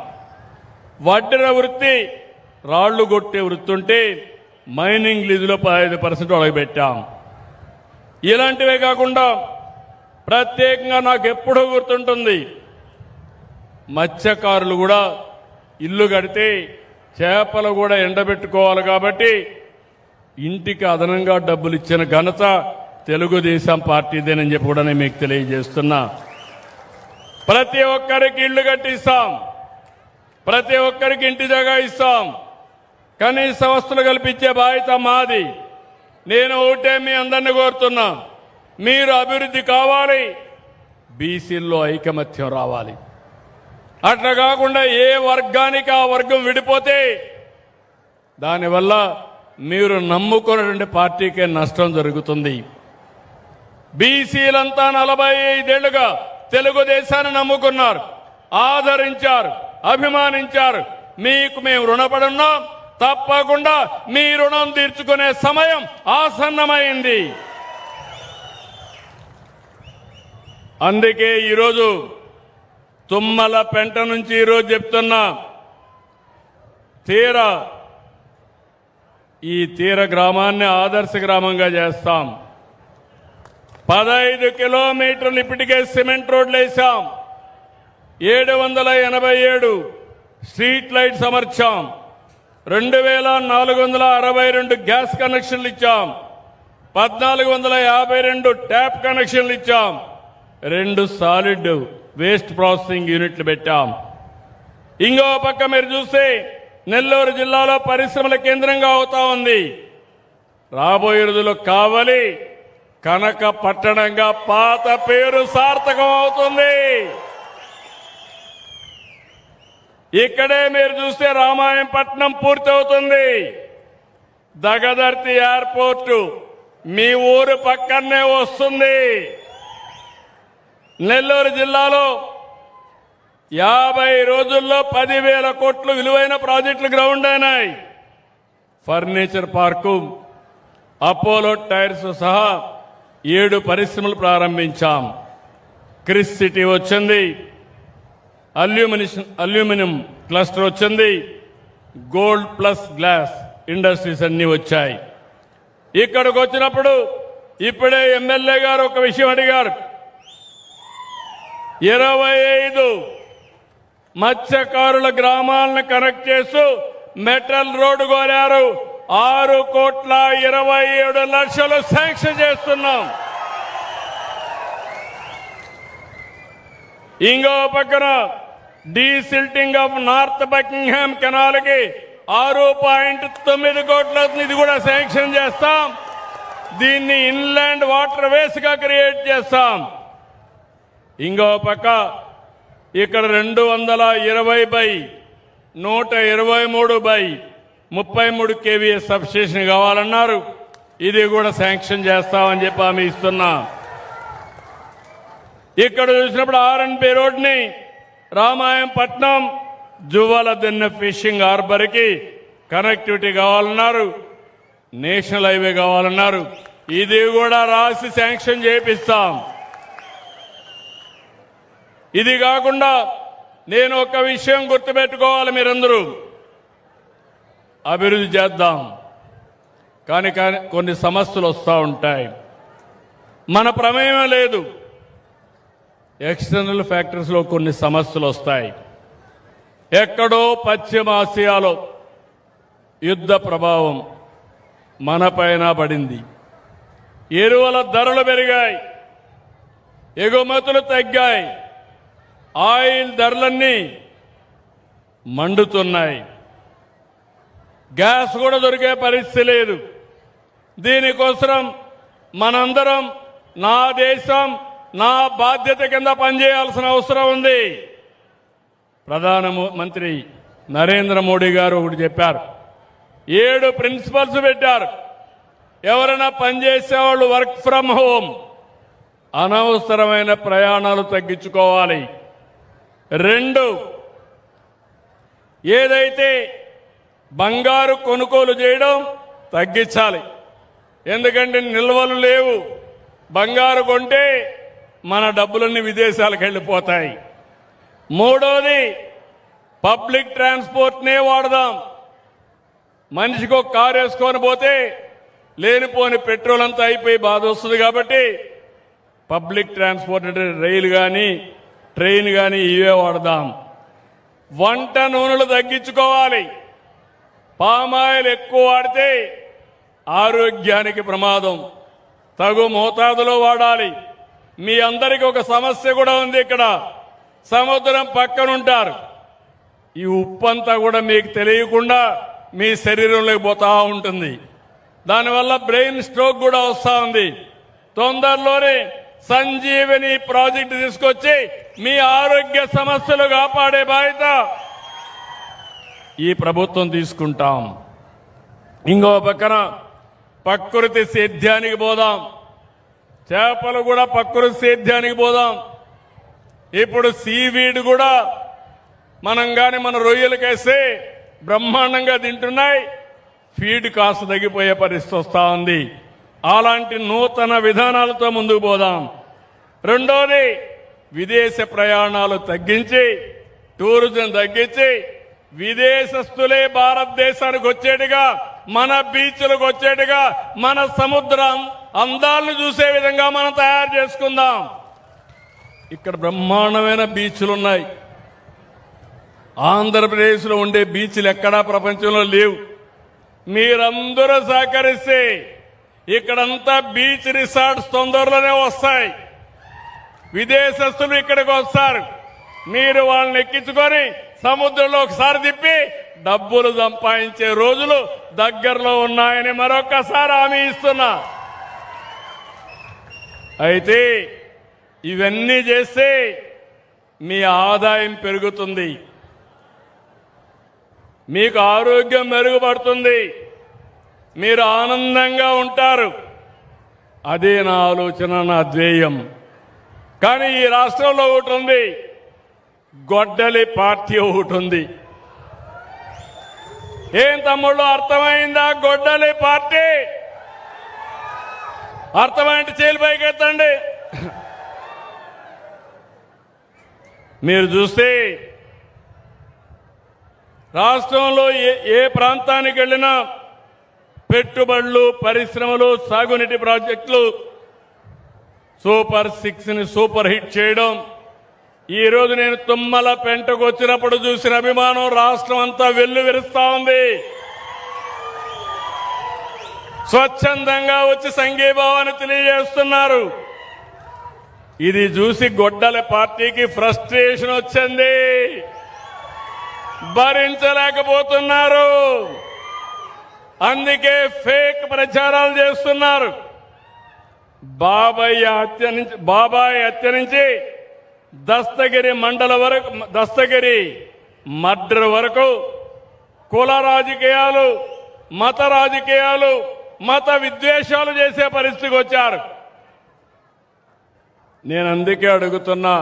వడ్డెర వృత్తి, రాళ్లు కొట్టే వృత్తి ఉంటే మైనింగ్ లీజులో 15% వాళ్ళకి పెట్టాం. ఇలాంటివే కాకుండా ప్రత్యేకంగా నాకు ఎప్పుడూ గుర్తుంటుంది, మత్స్యకారులు కూడా ఇల్లు కడితే చేపలు కూడా ఎండబెట్టుకోవాలి కాబట్టి ఇంటికి అదనంగా డబ్బులు ఇచ్చిన ఘనత తెలుగుదేశం పార్టీదేనని చెప్పి కూడా నేను మీకు తెలియజేస్తున్నా. ప్రతి ఒక్కరికి ఇళ్లు కట్టిస్తాం, ప్రతి ఒక్కరికి ఇంటి జాగా ఇస్తాం, కనీస వస్తువులు కల్పించే బాధ్యత మాది. నేను ఒకటే మీ అందరినీ కోరుతున్నా, మీరు అభివృద్ధి కావాలి, బీసీల్లో ఐకమత్యం రావాలి. అట్లా కాకుండా ఏ వర్గానికి ఆ వర్గం విడిపోతే దానివల్ల మీరు నమ్ముకున్నటువంటి పార్టీకే నష్టం జరుగుతుంది. బీసీలంతా 45 ఏళ్లుగా తెలుగుదేశాన్ని నమ్ముకున్నారు, ఆదరించారు, అభిమానించారు. మీకు మేము రుణపడున్నాం. తప్పకుండా మీ రుణం తీర్చుకునే సమయం ఆసన్నమైంది. అందుకే ఈరోజు తుమ్మల పెంట నుంచి ఈరోజు చెప్తున్నా, తీర గ్రామాన్ని ఆదర్శ గ్రామంగా చేస్తాం. 15 కిలోమీటర్లు ఇప్పటికే సిమెంట్ రోడ్లు వేశాం. 787 స్ట్రీట్ లైట్స్ అమర్చాం. 2462 గ్యాస్ కనెక్షన్లు ఇచ్చాం. 1452 ట్యాప్ కనెక్షన్లు ఇచ్చాం. 2 సాలిడ్ వేస్ట్ ప్రాసెసింగ్ యూనిట్లు పెట్టాం. ఇంకో పక్క మీరు చూస్తే నెల్లూరు జిల్లాలో పరిశ్రమల కేంద్రంగా అవుతా ఉంది. రాబోయే రోజుల్లో కావలి కనక పట్టణంగా పాత పేరు సార్థకం అవుతుంది. ఇక్కడే మీరు చూస్తే రామాయంపట్నం పూర్తవుతుంది. దగదర్తి ఎయిర్పోర్టు మీ ఊరు పక్కనే వస్తుంది. నెల్లూరు జిల్లాలో 50 రోజుల్లో 10,000 కోట్లు విలువైన ప్రాజెక్టులు గ్రౌండ్ అయినాయి. ఫర్నిచర్ పార్కు, అపోలో టైర్స్ సహా 7 పరిశ్రమలు ప్రారంభించాం. క్రిస్ సిటీ వచ్చింది. అల్యూమినియం క్లస్టర్ వచ్చింది. గోల్డ్ ప్లస్ గ్లాస్ ఇండస్ట్రీస్ అన్ని వచ్చాయి. ఇక్కడికి వచ్చినప్పుడు ఇప్పుడే ఎమ్మెల్యే గారు ఒక విషయం అడిగారు. 25 మత్స్యకారుల గ్రామాలను కనెక్ట్ చేస్తూ మెటల్ రోడ్డు కోరారు. 6,27,00,000 శాంక్షన్ చేస్తున్నాం. ఇంకో పక్కన desilting of north Buckingham canal కి 6.9 కోట్ల ఇది కూడా శాంక్షన్ చేస్తాం. దీన్ని ఇన్లాండ్ వాటర్ వేస్ గా క్రియేట్ చేస్తాం. ఇంకో పక్క ఇక్కడ 220/123/33 KVA సబ్స్టేషన్ కావాలన్నారు. ఇది కూడా శాంక్షన్ చేస్తామని చెప్పి హామీ ఇస్తున్నా. ఇక్కడ చూసినప్పుడు R&B రోడ్ని Ramayapatnam Juvvaladinne fishing harbour కి కనెక్టివిటీ కావాలన్నారు. నేషనల్ హైవే కావాలన్నారు. ఇది కూడా రాసి శాంక్షన్ చేపిస్తాం. ఇది కాకుండా నేను ఒక విషయం గుర్తుపెట్టుకోవాలి. మీరందరూ అభివృద్ధి చేద్దాం, కానీ కొన్ని సమస్యలు వస్తూ ఉంటాయి. మన ప్రమేయం లేదు. ఎక్స్టర్నల్ ఫ్యాక్టర్స్ లో కొన్ని సమస్యలు వస్తాయి. ఎక్కడో పశ్చిమ ఆసియాలో యుద్ధ ప్రభావం మనపైన పడింది. ఎరువుల ధరలు పెరిగాయి, ఎగుమతులు తగ్గాయి, ఆయిల్ ధరలన్నీ మండుతున్నాయి, గ్యాస్ కూడా దొరికే పరిస్థితి లేదు. దీనికోసం మనందరం నా దేశం నా బాధ్యత కింద పనిచేయాల్సిన అవసరం ఉంది. ప్రధానమంత్రి నరేంద్ర మోడీ గారు ఒకటి చెప్పారు. 7 ప్రిన్సిపల్స్ పెట్టారు. ఎవరైనా పనిచేసేవాళ్ళు వర్క్ ఫ్రం హోమ్, అనవసరమైన ప్రయాణాలు తగ్గించుకోవాలి. 2, ఏదైతే బంగారు కొనుగోలు చేయడం తగ్గించాలి. ఎందుకంటే నిల్వలు లేవు. బంగారు కొంటే మన డబ్బులన్నీ విదేశాలకు వెళ్ళిపోతాయి. 3వది పబ్లిక్ ట్రాన్స్పోర్ట్నే వాడదాం. మనిషికి ఒక కారు వేసుకొని పోతే లేనిపోని పెట్రోల్ అంతా అయిపోయి బాధ వస్తుంది. కాబట్టి పబ్లిక్ ట్రాన్స్పోర్ట్ అంటే రైలు కానీ ట్రైన్ కానీ ఇవే వాడదాం. వంట నూనెలు తగ్గించుకోవాలి. పామాయిల్ ఎక్కువ వాడితే ఆరోగ్యానికి ప్రమాదం. తగు మోతాదులో వాడాలి. మీ అందరికీ ఒక సమస్య కూడా ఉంది. ఇక్కడ సముద్రం పక్కనుంటారు. ఈ ఉప్పంతా కూడా మీకు తెలియకుండా మీ శరీరంలోకి పోతా ఉంటుంది. దానివల్ల బ్రెయిన్ స్ట్రోక్ కూడా వస్తూ ఉంది. తొందరలోనే సంజీవని ప్రాజెక్టు తీసుకొచ్చి మీ ఆరోగ్య సమస్యలు కాపాడే బాధ్యత ఈ ప్రభుత్వం తీసుకుంటాం. ఇంకో పక్కన ప్రకృతి సేద్యానికి పోదాం. చేపలు కూడా ప్రకృతి సేద్యానికి పోదాం. ఇప్పుడు సీవీడ్ కూడా మనం కానీ మన రొయ్యలకేస్తే బ్రహ్మాండంగా తింటున్నాయి. ఫీడ్ కాస్త తగ్గిపోయే పరిస్థితి వస్తూ ఉంది. అలాంటి నూతన విధానాలతో ముందుకు పోదాం. 2వది విదేశ ప్రయాణాలు తగ్గించి టూరిజం తగ్గించి విదేశస్తులే భారతదేశానికి వచ్చేట్టుగా, మన బీచ్లకు వచ్చేట్టుగా, మన సముద్ర అందాలను చూసే విధంగా మనం తయారు చేసుకుందాం. ఇక్కడ బ్రహ్మాండమైన బీచ్లు ఉన్నాయి. ఆంధ్రప్రదేశ్లో ఉండే బీచ్లు ఎక్కడా ప్రపంచంలో లేవు. మీరందరూ సహకరిస్తే ఇక్కడంతా బీచ్ రిసార్ట్స్ తొందరలోనే వస్తాయి. విదేశస్తులు ఇక్కడికి వస్తారు. మీరు వాళ్ళని ఎక్కించుకొని సముద్రంలో ఒకసారి తిప్పి డబ్బులు సంపాదించే రోజులు దగ్గరలో ఉన్నాయని మరొక్కసారి హామీ ఇస్తున్నా. అయితే ఇవన్నీ చేస్తే మీ ఆదాయం పెరుగుతుంది, మీకు ఆరోగ్యం మెరుగుపడుతుంది, మీరు ఆనందంగా ఉంటారు. అదే నా ఆలోచన, నా ధ్యేయం. కానీ ఈ రాష్ట్రంలో ఒకటి ఉంది, గొడ్డలి పార్టీ ఒకటి ఉంది. ఏం తమ్ముళ్ళు, అర్థమైందా? గొడ్డలి పార్టీ అర్థమైంటే చేలు పైకి ఎత్తండి. మీరు చూస్తే రాష్ట్రంలో ఏ ప్రాంతానికి వెళ్ళినా పెట్టుబడులు, పరిశ్రమలు, సాగునీటి ప్రాజెక్టులు సూపర్ 6ని సూపర్ హిట్ చేయడం. ఈ రోజు నేను తుమ్మల పెంటకు వచ్చినప్పుడు చూసిన అభిమానం రాష్ట్రం అంతా వెల్లువిరుస్తా ఉంది. స్వచ్ఛందంగా వచ్చి సంఘీభావాన్ని తెలియజేస్తున్నారు. ఇది చూసి గొడ్డల పార్టీకి ఫ్రస్ట్రేషన్ వచ్చింది, భరించలేకపోతున్నారు. అందుకే ఫేక్ ప్రచారాలు చేస్తున్నారు. బాబాయ్ హత్య నుంచి దస్తగిరి మండల వరకు, దస్తగిరి మర్డర్ వరకు కుల రాజకీయాలు, మత రాజకీయాలు, మత విద్వేషాలు చేసే పరిస్థితికి వచ్చారు. నేను అందుకే అడుగుతున్నా,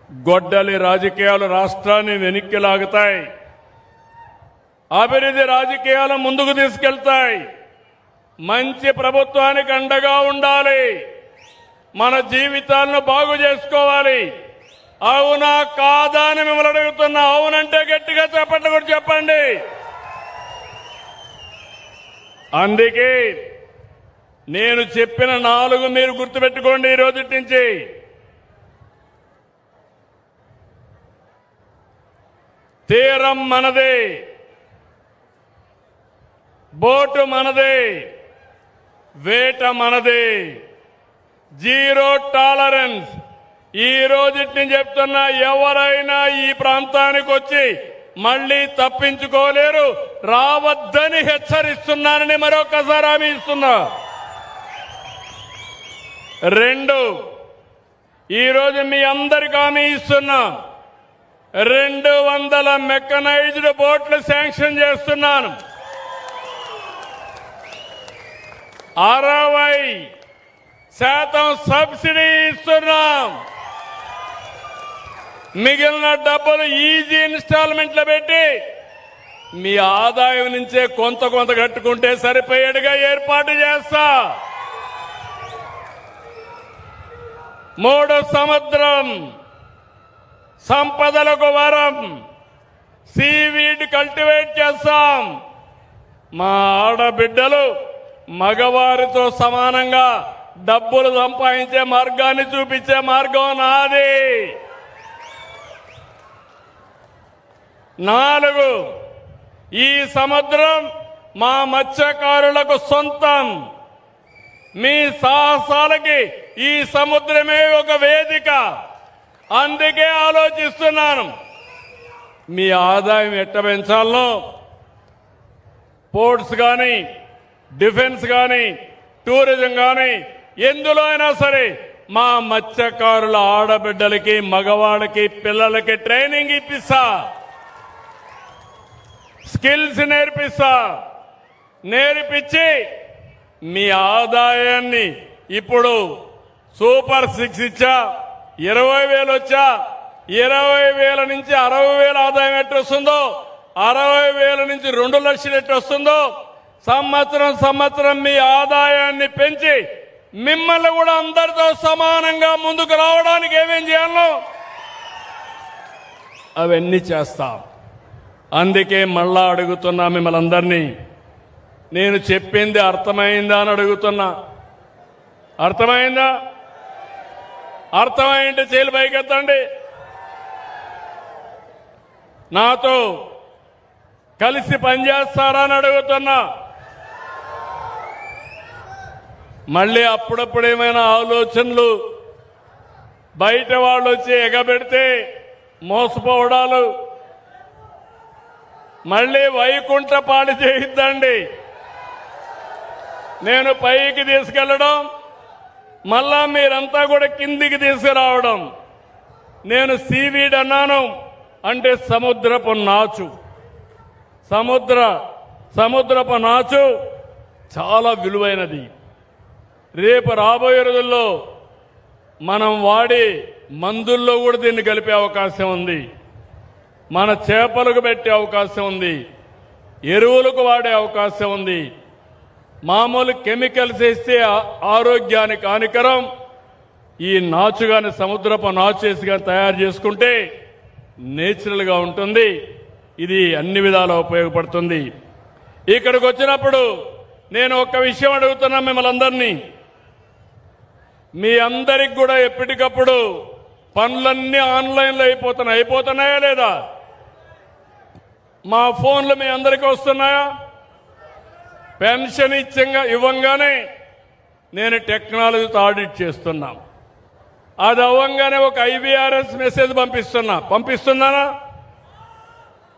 గొడ్డలి రాజకీయాలు రాష్ట్రాన్ని వెనక్కి లాగుతాయి, అభివృద్ధి రాజకీయాలు ముందుకు తీసుకెళ్తాయి. మంచి ప్రభుత్వానికి అండగా ఉండాలి, మన జీవితాలను బాగు చేసుకోవాలి. అవునా కాదా అని మిమ్మల్ని అడుగుతున్నా. అవునంటే గట్టిగా చెప్పండి, కూడా చెప్పండి. అందుకే నేను చెప్పిన 4 మీరు గుర్తుపెట్టుకోండి. ఈ రోజు నుంచి తీరం మనదే, బోటు మనదే, వేట మనదే, జీరో టాలరెన్స్. ఈ రోజుని చెప్తున్నా, ఎవరైనా ఈ ప్రాంతానికి వచ్చి మళ్లీ తప్పించుకోలేరు, రావద్దని హెచ్చరిస్తున్నానని మరొకసారి హామీ ఇస్తున్నా. 2, ఈరోజు మీ అందరికీ హామీ ఇస్తున్నా, 200 మెకనైజ్డ్ బోట్లు శాంక్షన్ చేస్తున్నాను. 60% సబ్సిడీ ఇస్తున్నాం. మిగిలిన డబ్బులు ఈజీ ఇన్స్టాల్మెంట్లో పెట్టి మీ ఆదాయం నుంచే కొంత కట్టుకుంటే సరిపోయేట్టుగా ఏర్పాటు చేస్తా. 3 సముద్రం సంపదలకు వరం, సీవీడ్ కల్టివేట్ చేస్తాం. మా ఆడబిడ్డలు మగవారితో సమానంగా డబ్బులు సంపాదించే మార్గాన్ని చూపించే మార్గం నాది. 4, ఈ సముద్రం మా మత్స్యకారులకు సొంతం. మీ సాహసాలకి ఈ సముద్రమే ఒక వేదిక. అందుకే ఆలోచిస్తున్నాను, మీ ఆదాయం ఎట్ట పెంచాలో, పోర్ట్స్ కానీ, డిఫెన్స్ కానీ, టూరిజం కానీ, ఎందులో అయినా సరే మా మత్స్యకారుల ఆడబిడ్డలకి, మగవాళ్ళకి, పిల్లలకి ట్రైనింగ్ ఇప్పిస్తా, స్కిల్స్ నేర్పించి మీ ఆదాయాన్ని ఇప్పుడు సూపర్ 6 ఇచ్చా, 20,000 వచ్చా, 20,000 నుంచి 60,000 ఆదాయం ఎట్టు వస్తుందో, 60,000 నుంచి 2 లక్షలు ఎట్టు వస్తుందో, సంవత్సరం మీ ఆదాయాన్ని పెంచి మిమ్మల్ని కూడా అందరితో సమానంగా ముందుకు రావడానికి ఏమేం చేయాలో అవన్నీ చేస్తాం. అందుకే మళ్ళా అడుగుతున్నా మిమ్మల్ని అందరినీ, నేను చెప్పింది అర్థమైందా అని అడుగుతున్నా. అర్థమైందా? అర్థమైంటే చేలు పైకెత్తండి. నాతో కలిసి పనిచేస్తారా అని అడుగుతున్నా. మళ్ళీ అప్పుడప్పుడు ఏమైనా ఆలోచనలు బయట వాళ్ళు వచ్చి ఎగబెడితే మోసపోవడాలు, మళ్ళీ వైకుంఠ పాడి చేయిద్దండి. నేను పైకి తీసుకెళ్లడం, మళ్ళా మీరంతా కూడా కిందికి తీసుకురావడం. నేను సీవీడ్ అన్నాను అంటే సముద్రపు నాచు. సముద్రపు నాచు చాలా విలువైనది. రేపు రాబోయే రోజుల్లో మనం వాడే మందుల్లో కూడా దీన్ని కలిపే అవకాశం ఉంది. మన చేపలకు పెట్టే అవకాశం ఉంది. ఎరువులకు వాడే అవకాశం ఉంది. మామూలు కెమికల్స్ వేస్తే ఆరోగ్యానికి హానికరం. ఈ నాచుగాని సముద్రపు నాచు వేసి కానీ తయారు చేసుకుంటే నేచురల్గా ఉంటుంది. ఇది అన్ని విధాలా ఉపయోగపడుతుంది. ఇక్కడికి వచ్చినప్పుడు నేను ఒక విషయం అడుగుతున్నా మిమ్మల్ని అందరినీ. మీ అందరికి కూడా ఎప్పటికప్పుడు పనులన్నీ ఆన్లైన్లో అయిపోతున్నాయా లేదా? మా ఫోన్లు మీ అందరికీ వస్తున్నాయా? పెన్షన్ ఇవ్వంగానే నేను టెక్నాలజీతో ఆడిట్ చేస్తున్నా. అది అవ్వంగానే ఒక IVRS మెసేజ్ పంపిస్తున్నానా?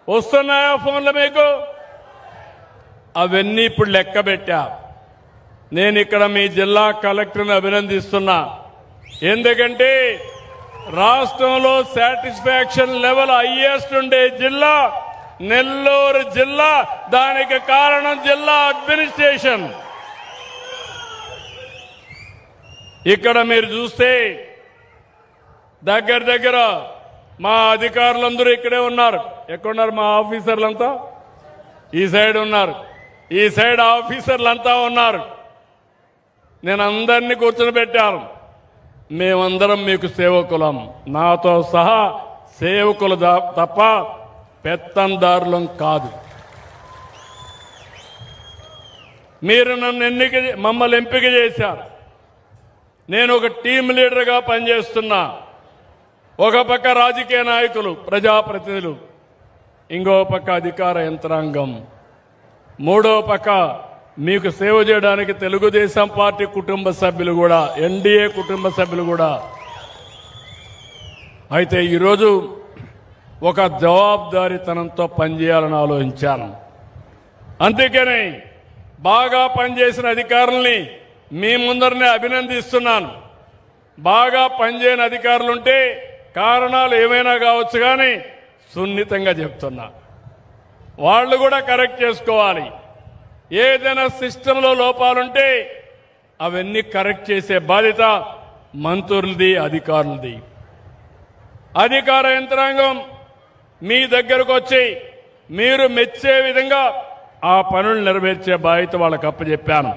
వస్తున్నాయా ఫోన్లు మీకు? అవన్నీ ఇప్పుడు లెక్క పెట్టా. నేను ఇక్కడ మీ జిల్లా కలెక్టర్ని అభినందిస్తున్నా. ఎందుకంటే రాష్ట్రంలో సాటిస్ఫాక్షన్ లెవెల్ హైయెస్ట్ ఉండే జిల్లా నెల్లూరు జిల్లా. దానికి కారణం జిల్లా అడ్మినిస్ట్రేషన్. ఇక్కడ మీరు చూస్తే దగ్గర మా అధికారులందరూ ఇక్కడే ఉన్నారు. ఎక్కడున్నారు మా ఆఫీసర్లంతా? ఈ సైడ్ ఉన్నారు. ఈ సైడ్ ఆఫీసర్లంతా ఉన్నారు. నేను అందరినీ కూర్చొని పెట్టాను. మేమందరం మీకు సేవకులం. నాతో సహా సేవకులు తప్ప పెత్తందారులం కాదు. మీరు మమ్మల్ని ఎంపిక చేశారు. నేను ఒక టీం లీడర్గా పనిచేస్తున్నా. ఒక పక్క రాజకీయ నాయకులు, ప్రజాప్రతినిధులు, ఇంకో పక్క అధికార యంత్రాంగం, మూడో పక్క మీకు సేవ చేయడానికి తెలుగుదేశం పార్టీ కుటుంబ సభ్యులు కూడా, ఎన్డీఏ కుటుంబ సభ్యులు కూడా. అయితే ఈరోజు ఒక జవాబుదారీతనంతో పనిచేయాలని ఆలోచించాను. అందుకని బాగా పనిచేసిన అధికారుల్ని మీ ముందరనే అభినందిస్తున్నాను. బాగా పనిచేయని అధికారులుంటే కారణాలు ఏమైనా కావచ్చు, కానీ సున్నితంగా చెప్తున్నా, వాళ్ళు కూడా కరెక్ట్ చేసుకోవాలి. ఏదైనా సిస్టంలో లోపాలుంటే అవన్నీ కరెక్ట్ చేసే బాధ్యత మంత్రులది, అధికారులది. అధికార యంత్రాంగం మీ దగ్గరకు వచ్చి మీరు మెచ్చే విధంగా ఆ పనులు నెరవేర్చే బాధ్యత వాళ్ళకి అప్పచెప్పాను.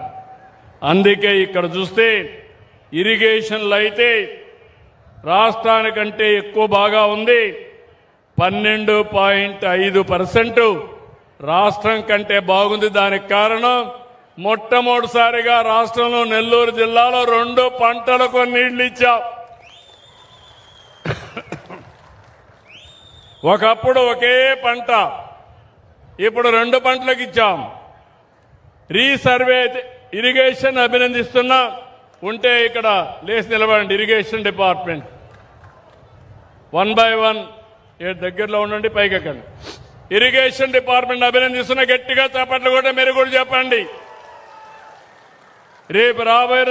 అందుకే ఇక్కడ చూస్తే ఇరిగేషన్లో అయితే రాష్ట్రానికంటే ఎక్కువ బాగా ఉంది. 12.5% రాష్ట్రం కంటే బాగుంది. దానికి కారణం మొట్టమొదటిసారిగా రాష్ట్రంలో నెల్లూరు జిల్లాలో 2 పంటలకు నీళ్లు ఇచ్చాం. ఒకప్పుడు ఒకే పంట, ఇప్పుడు 2 పంటలకు ఇచ్చాం. రీసర్వే ఇరిగేషన్ అభినందిస్తున్నా. ఉంటే ఇక్కడ లేచి నిలబడండి. ఇరిగేషన్ డిపార్ట్మెంట్ 1 by 1 దగ్గరలో ఉండండి, పైకెక్కండి. Irrigation department అభినందిస్తున్న. గట్టిగా చప్పట్లు కూడా మీరు కూడా చెప్పండి. రేపు రాబోయే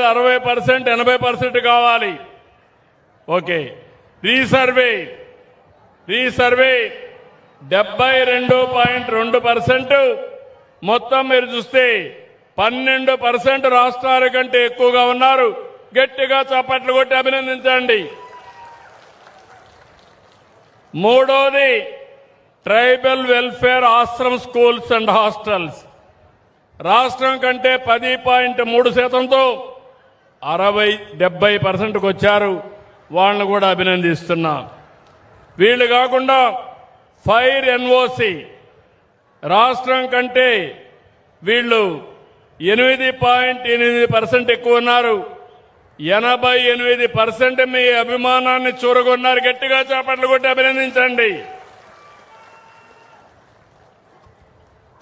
60%, 80% కావాలి. ఓకే. రీసర్వే 72.2%. మొత్తం మీరు చూస్తే 12% రాష్ట్రాల కంటే ఎక్కువగా ఉన్నారు. గట్టిగా చప్పట్లు కొట్టి అభినందించండి. మూడోది tribal welfare Ashram schools and hostels. రాష్ట్రం కంటే 10.3%తో 70% వచ్చారు. వాళ్ళని కూడా అభినందిస్తున్నా. వీళ్ళు కాకుండా ఫైర్ NOC రాష్ట్రం కంటే వీళ్ళు 8.8% ఎక్కువ ఉన్నారు. 88% మీ అభిమానాన్ని చూరగొన్నారు. గట్టిగా చప్పట్లు కొట్టి అభినందించండి.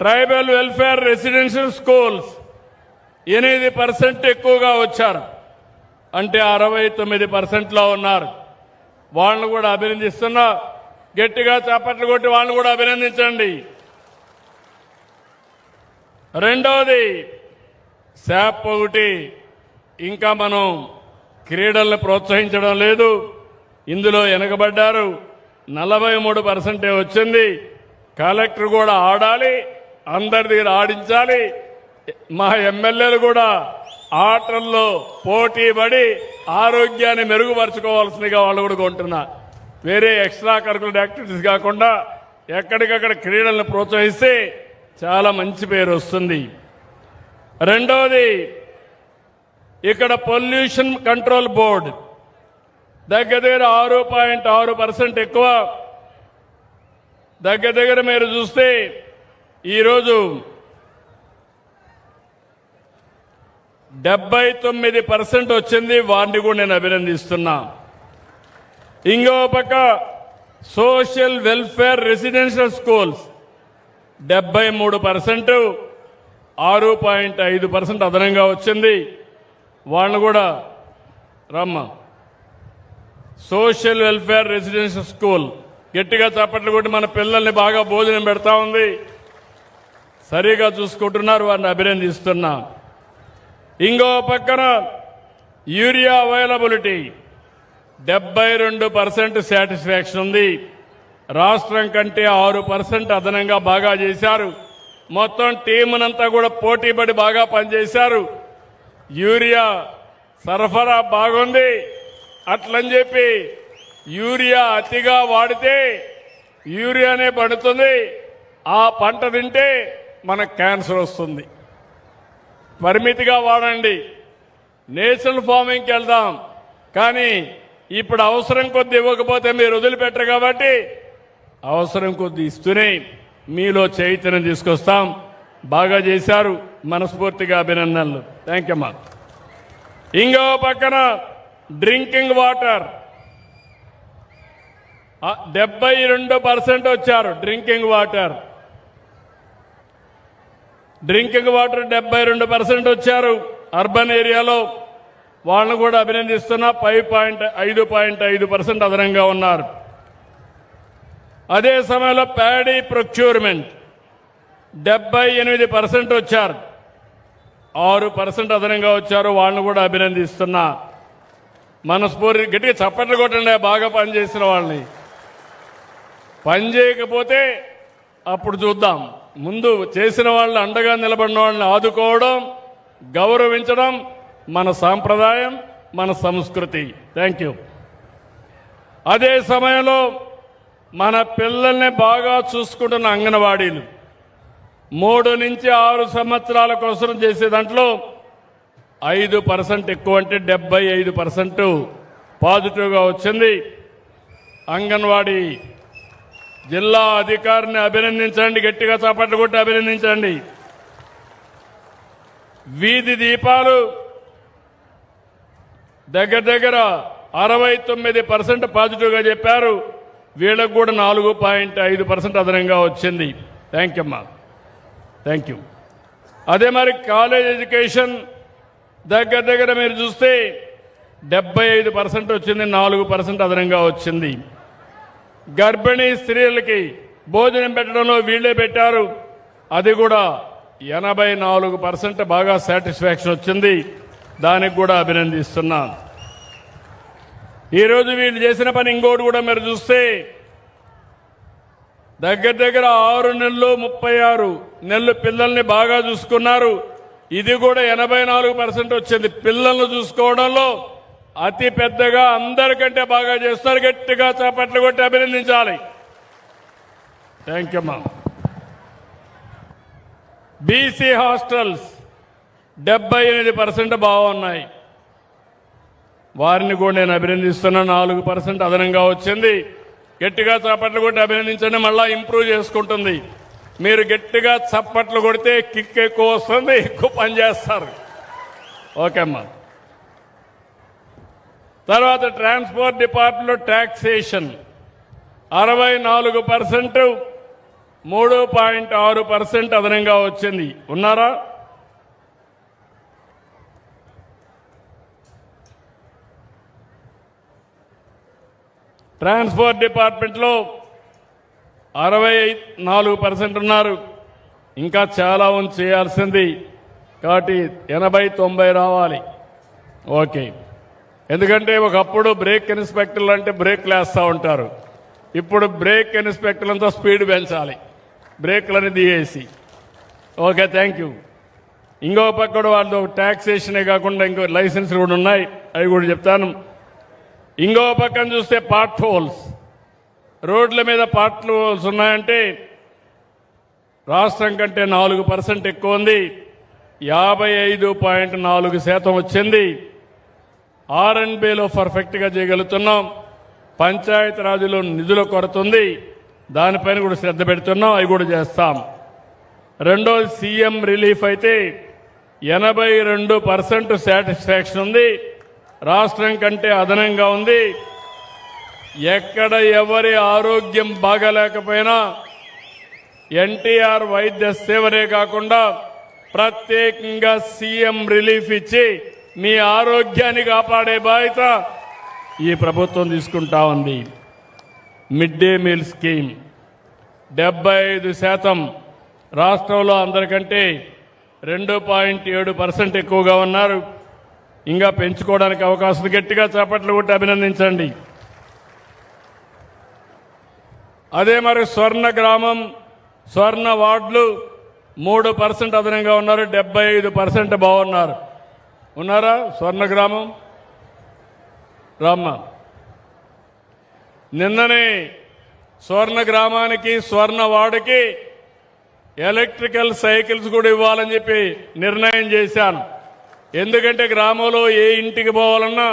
ట్రైబల్ వెల్ఫేర్ రెసిడెన్షియల్ స్కూల్స్ 8% ఎక్కువగా వచ్చారు. అంటే 69%లో ఉన్నారు. వాళ్ళను కూడా అభినందిస్తున్నా. గట్టిగా చప్పట్లు కొట్టి వాళ్ళని కూడా అభినందించండి. రెండవది శాప్ ఒకటి, ఇంకా మనం క్రీడలను ప్రోత్సహించడం లేదు. ఇందులో వెనకబడ్డారు. 43% వచ్చింది. కలెక్టర్ కూడా ఆడాలి, అందరి దగ్గర ఆడించాలి. మా ఎమ్మెల్యేలు కూడా ఆటల్లో పోటీ పడి ఆరోగ్యాన్ని మెరుగుపరచుకోవాల్సిందిగా వాళ్ళు కూడా కొంటున్నా. వేరే ఎక్స్ట్రా కరికులర్ యాక్టివిటీస్ కాకుండా ఎక్కడికక్కడ క్రీడలను ప్రోత్సహిస్తే చాలా మంచి పేరు వస్తుంది. రెండవది, ఇక్కడ పొల్యూషన్ కంట్రోల్ బోర్డు దగ్గర 6.6% ఎక్కువ. దగ్గర మీరు చూస్తే ఈరోజు 79% వచ్చింది. వారిని కూడా నేను అభినందిస్తున్నా. ఇంకో పక్క సోషల్ వెల్ఫేర్ రెసిడెన్షియల్ స్కూల్స్ 73%, 6.5% అదనంగా వచ్చింది. వాళ్ళను కూడా రమ్మ. సోషల్ వెల్ఫేర్ రెసిడెన్షియల్ స్కూల్ గట్టిగా చప్పట్లు కొట్టి మన పిల్లల్ని బాగా భోజనం పెడతా ఉంది, సరిగా చూసుకుంటున్నారు. వారిని అభినందిస్తున్నా. ఇంకో పక్కన యూరియా అవైలబిలిటీ 72% సాటిస్ఫాక్షన్ ఉంది. రాష్ట్రం కంటే 6% అదనంగా బాగా చేశారు. మొత్తం టీమునంతా కూడా పోటీపడి బాగా పనిచేశారు. యూరియా సరఫరా బాగుంది. అట్లని చెప్పి యూరియా అతిగా వాడితే యూరియానే పడుతుంది. ఆ పంట తింటే మనకు క్యాన్సర్ వస్తుంది. పరిమితిగా వాడండి. నేచురల్ ఫార్మింగ్కి వెళ్దాం. కానీ ఇప్పుడు అవసరం కొద్ది ఇవ్వకపోతే మీరు వదిలిపెట్టరు కాబట్టి అవసరం కొద్ది ఇస్తూనే మీలో చైతన్యం తీసుకొస్తాం. బాగా చేశారు. మనస్ఫూర్తిగా అభినందనలు. థ్యాంక్ యూ అమ్మా. ఇంకో పక్కన డ్రింకింగ్ వాటర్ 72% వచ్చారు. డ్రింకింగ్ వాటర్ 72% వచ్చారు. అర్బన్ ఏరియాలో వాళ్ళను కూడా అభినందిస్తున్నా. 5.5% అదనంగా ఉన్నారు. అదే సమయంలో ప్యాడీ ప్రొక్యూర్మెంట్ 78% వచ్చారు. 6% అదనంగా వచ్చారు. వాళ్ళను కూడా అభినందిస్తున్నా. మనస్ఫూర్తి గట్టిగా చప్పట్లు కొట్టండి. బాగా పనిచేసిన వాళ్ళని. పని చేయకపోతే అప్పుడు చూద్దాం. ముందు చేసిన వాళ్ళని, అండగా నిలబడిన వాళ్ళని ఆదుకోవడం, గౌరవించడం మన సాంప్రదాయం, మన సంస్కృతి. Thank you. అదే సమయంలో మన పిల్లల్ని బాగా చూసుకుంటున్న అంగన్వాడీలు 3 నుంచి 6 సంవత్సరాల కోసం చేసే దాంట్లో 5% ఎక్కువ, అంటే 75% పాజిటివ్గా వచ్చింది. అంగన్వాడీ జిల్లా అధికారిని అభినందించండి. గట్టిగా చప్పట్లు కొట్టి అభినందించండి. వీధి దీపాలు దగ్గర 69% పాజిటివ్గా చెప్పారు. వీళ్ళకు కూడా 4.5% అదనంగా వచ్చింది. థ్యాంక్ యూ అమ్మా. Thank you. అదే మరి కాలేజ్ ఎడ్యుకేషన్ దగ్గర మీరు చూస్తే 75% వచ్చింది. 4% అదనంగా వచ్చింది. గర్భిణీ స్త్రీలకి భోజనం పెట్టడంలో వీళ్ళే పెట్టారు. అది కూడా 84% బాగా సాటిస్ఫాక్షన్ వచ్చింది. దానికి కూడా అభినందిస్తున్నా. ఈరోజు వీళ్ళు చేసిన పని ఇంకోటి కూడా మీరు చూస్తే దగ్గర 6 నెలలు 36 నెలలు పిల్లల్ని బాగా చూసుకున్నారు. ఇది కూడా 84% వచ్చింది. పిల్లల్ని చూసుకోవడంలో అతి పెద్దగా అందరికంటే బాగా చేస్తారు. గట్టిగా చప్పట్లు కొట్టి అభినందించాలి. థ్యాంక్ యూ అమ్మా. బీసీ హాస్టల్స్ 78% బాగున్నాయి. వారిని కూడా నేను అభినందిస్తున్నా. 4% అదనంగా వచ్చింది. గట్టిగా చప్పట్లు కొట్టి అభినందించండి. మళ్ళా ఇంప్రూవ్ చేసుకుంటుంది. మీరు గట్టిగా చప్పట్లు కొడితే కిక్ ఎక్కువ వస్తుంది, ఎక్కువ పని చేస్తారు. ఓకే అమ్మా. తర్వాత ట్రాన్స్పోర్ట్ డిపార్ట్మెంట్లో టాక్సేషన్ 64%, 3.6% అదనంగా వచ్చింది. ఉన్నారా? ట్రాన్స్పోర్ట్ డిపార్ట్మెంట్లో 64% ఉన్నారు. ఇంకా చాలా ఉంది చేయాల్సింది. కాబట్టి 80-90 రావాలి. ఓకే. ఎందుకంటే ఒకప్పుడు బ్రేక్ ఇన్స్పెక్టర్లు అంటే బ్రేక్లు వేస్తూ ఉంటారు. ఇప్పుడు బ్రేక్ ఇన్స్పెక్టర్లంతా స్పీడ్ పెంచాలి, బ్రేక్లని తీయేసి. Okay, thank you. ఇంకో పక్క వాళ్ళు ట్యాక్సేషనే కాకుండా ఇంకో లైసెన్స్ కూడా ఉన్నాయి, అవి కూడా చెప్తాను. ఇంకో పక్కన చూస్తే పార్ట్ హోల్స్, రోడ్ల మీద పార్ట్ హోల్స్ ఉన్నాయంటే రాష్ట్రం కంటే 4% ఎక్కువ ఉంది. 55.4% వచ్చింది. R&Bలో పర్ఫెక్ట్గా చేయగలుగుతున్నాం. పంచాయతీ రాజులో నిధుల కొరత ఉంది, దానిపైన కూడా శ్రద్ధ పెడుతున్నాం, అవి కూడా చేస్తాం. రెండోది సీఎం రిలీఫ్ అయితే 82% సాటిస్ఫాక్షన్ ఉంది, రాష్ట్రం కంటే అదనంగా ఉంది. ఎక్కడ ఎవరి ఆరోగ్యం బాగలేకపోయినా ఎన్టీఆర్ వైద్య సేవనే కాకుండా ప్రత్యేకంగా సీఎం రిలీఫ్ ఇచ్చి మీ ఆరోగ్యాన్ని కాపాడే బాధ్యత ఈ ప్రభుత్వం తీసుకుంటా ఉంది. మిడ్ డే మీల్ స్కీమ్ 75%, రాష్ట్రంలో అందరికంటే 2.7% ఎక్కువగా ఉన్నారు. ఇంకా పెంచుకోవడానికి అవకాశం. గట్టిగా చేపట్లు కొట్టి అభినందించండి. అదే మరి స్వర్ణ గ్రామం, స్వర్ణ వార్డులు 3% అదనంగా ఉన్నారు. 75% బాగున్నారు. ఉన్నారా? స్వర్ణ గ్రామం రామ్మ. నిన్ననే స్వర్ణ గ్రామానికి, స్వర్ణ వార్డుకి ఎలక్ట్రికల్ సైకిల్స్ కూడా ఇవ్వాలని చెప్పి నిర్ణయం చేశాను. ఎందుకంటే గ్రామంలో ఏ ఇంటికి పోవాలన్నా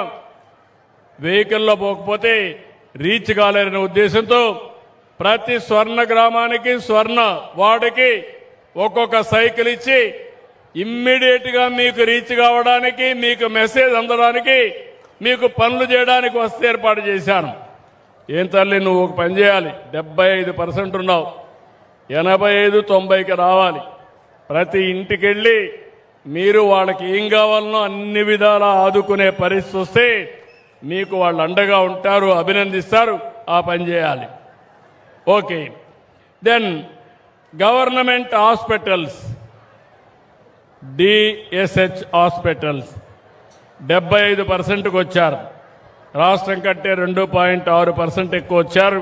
వెహికల్లో పోకపోతే రీచ్ కాలేరనే ఉద్దేశంతో ప్రతి స్వర్ణ గ్రామానికి, స్వర్ణ వార్డుకి ఒక్కొక్క సైకిల్ ఇచ్చి ఇమ్మీడియట్ గా మీకు రీచ్ కావడానికి, మీకు మెసేజ్ అందడానికి, మీకు పనులు చేయడానికి వస్తే ఏర్పాటు చేశాను. ఏం తల్లి, నువ్వు ఒక పని చేయాలి. 75% ఉన్నావు, 85-90కి రావాలి. ప్రతి ఇంటికి వెళ్ళి మీరు వాళ్ళకి ఏం కావాలనో అన్ని విధాలా ఆదుకునే పరిస్థితి వస్తే మీకు వాళ్ళు అండగా ఉంటారు, అభినందిస్తారు. ఆ పని చేయాలి. Okay. Then government hospitals, DSH hospitals 75%కు వచ్చారు. రాష్ట్రం కంటే 2.6% ఎక్కువ వచ్చారు.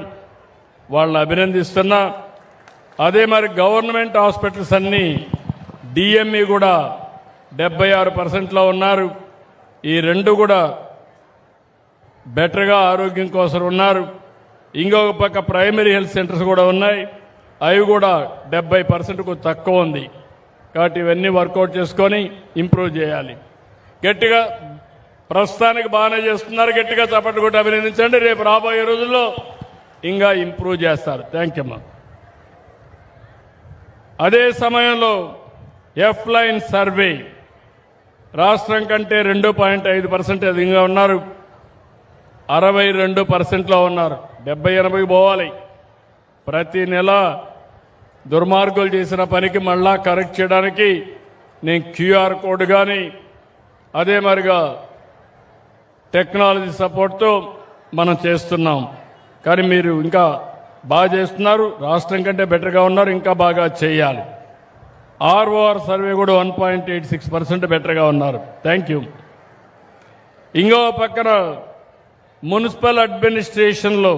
వాళ్ళని అభినందిస్తున్నా. అదే మరి గవర్నమెంట్ హాస్పిటల్స్ అన్నీ DME కూడా 76%లో ఉన్నారు. ఈ రెండు కూడా బెటర్గా ఆరోగ్యం కోసం ఉన్నారు. ఇంకొక పక్క ప్రైమరీ హెల్త్ సెంటర్స్ కూడా ఉన్నాయి, అవి కూడా 70%కు తక్కువ ఉంది. కాబట్టి ఇవన్నీ వర్కౌట్ చేసుకొని ఇంప్రూవ్ చేయాలి. గట్టిగా ప్రస్తుతానికి బాగానే చేస్తున్నారు. గట్టిగా చప్పట్లు కొట్టి అభినందించండి. రేపు రాబోయే రోజుల్లో ఇంకా ఇంప్రూవ్ చేస్తారు. థ్యాంక్ యూ అమ్మా. అదే సమయంలో F-లైన్ సర్వే రాష్ట్రం కంటే 2.5% అధికంగా ఉన్నారు. 62%లో ఉన్నారు. 70-80కి పోవాలి. ప్రతి నెల దుర్మార్గులు చేసిన పనికి మళ్ళా కరెక్ట్ చేయడానికి నేను QR కోడ్ కానీ అదే మరిగా టెక్నాలజీ సపోర్ట్తో మనం చేస్తున్నాం. కానీ మీరు ఇంకా బాగా చేస్తున్నారు, రాష్ట్రం కంటే బెటర్గా ఉన్నారు, ఇంకా బాగా చేయాలి. ROR సర్వే కూడా 1.86% బెటర్గా ఉన్నారు. Thank you. ఇంకో పక్కన మున్సిపల్ అడ్మినిస్ట్రేషన్లో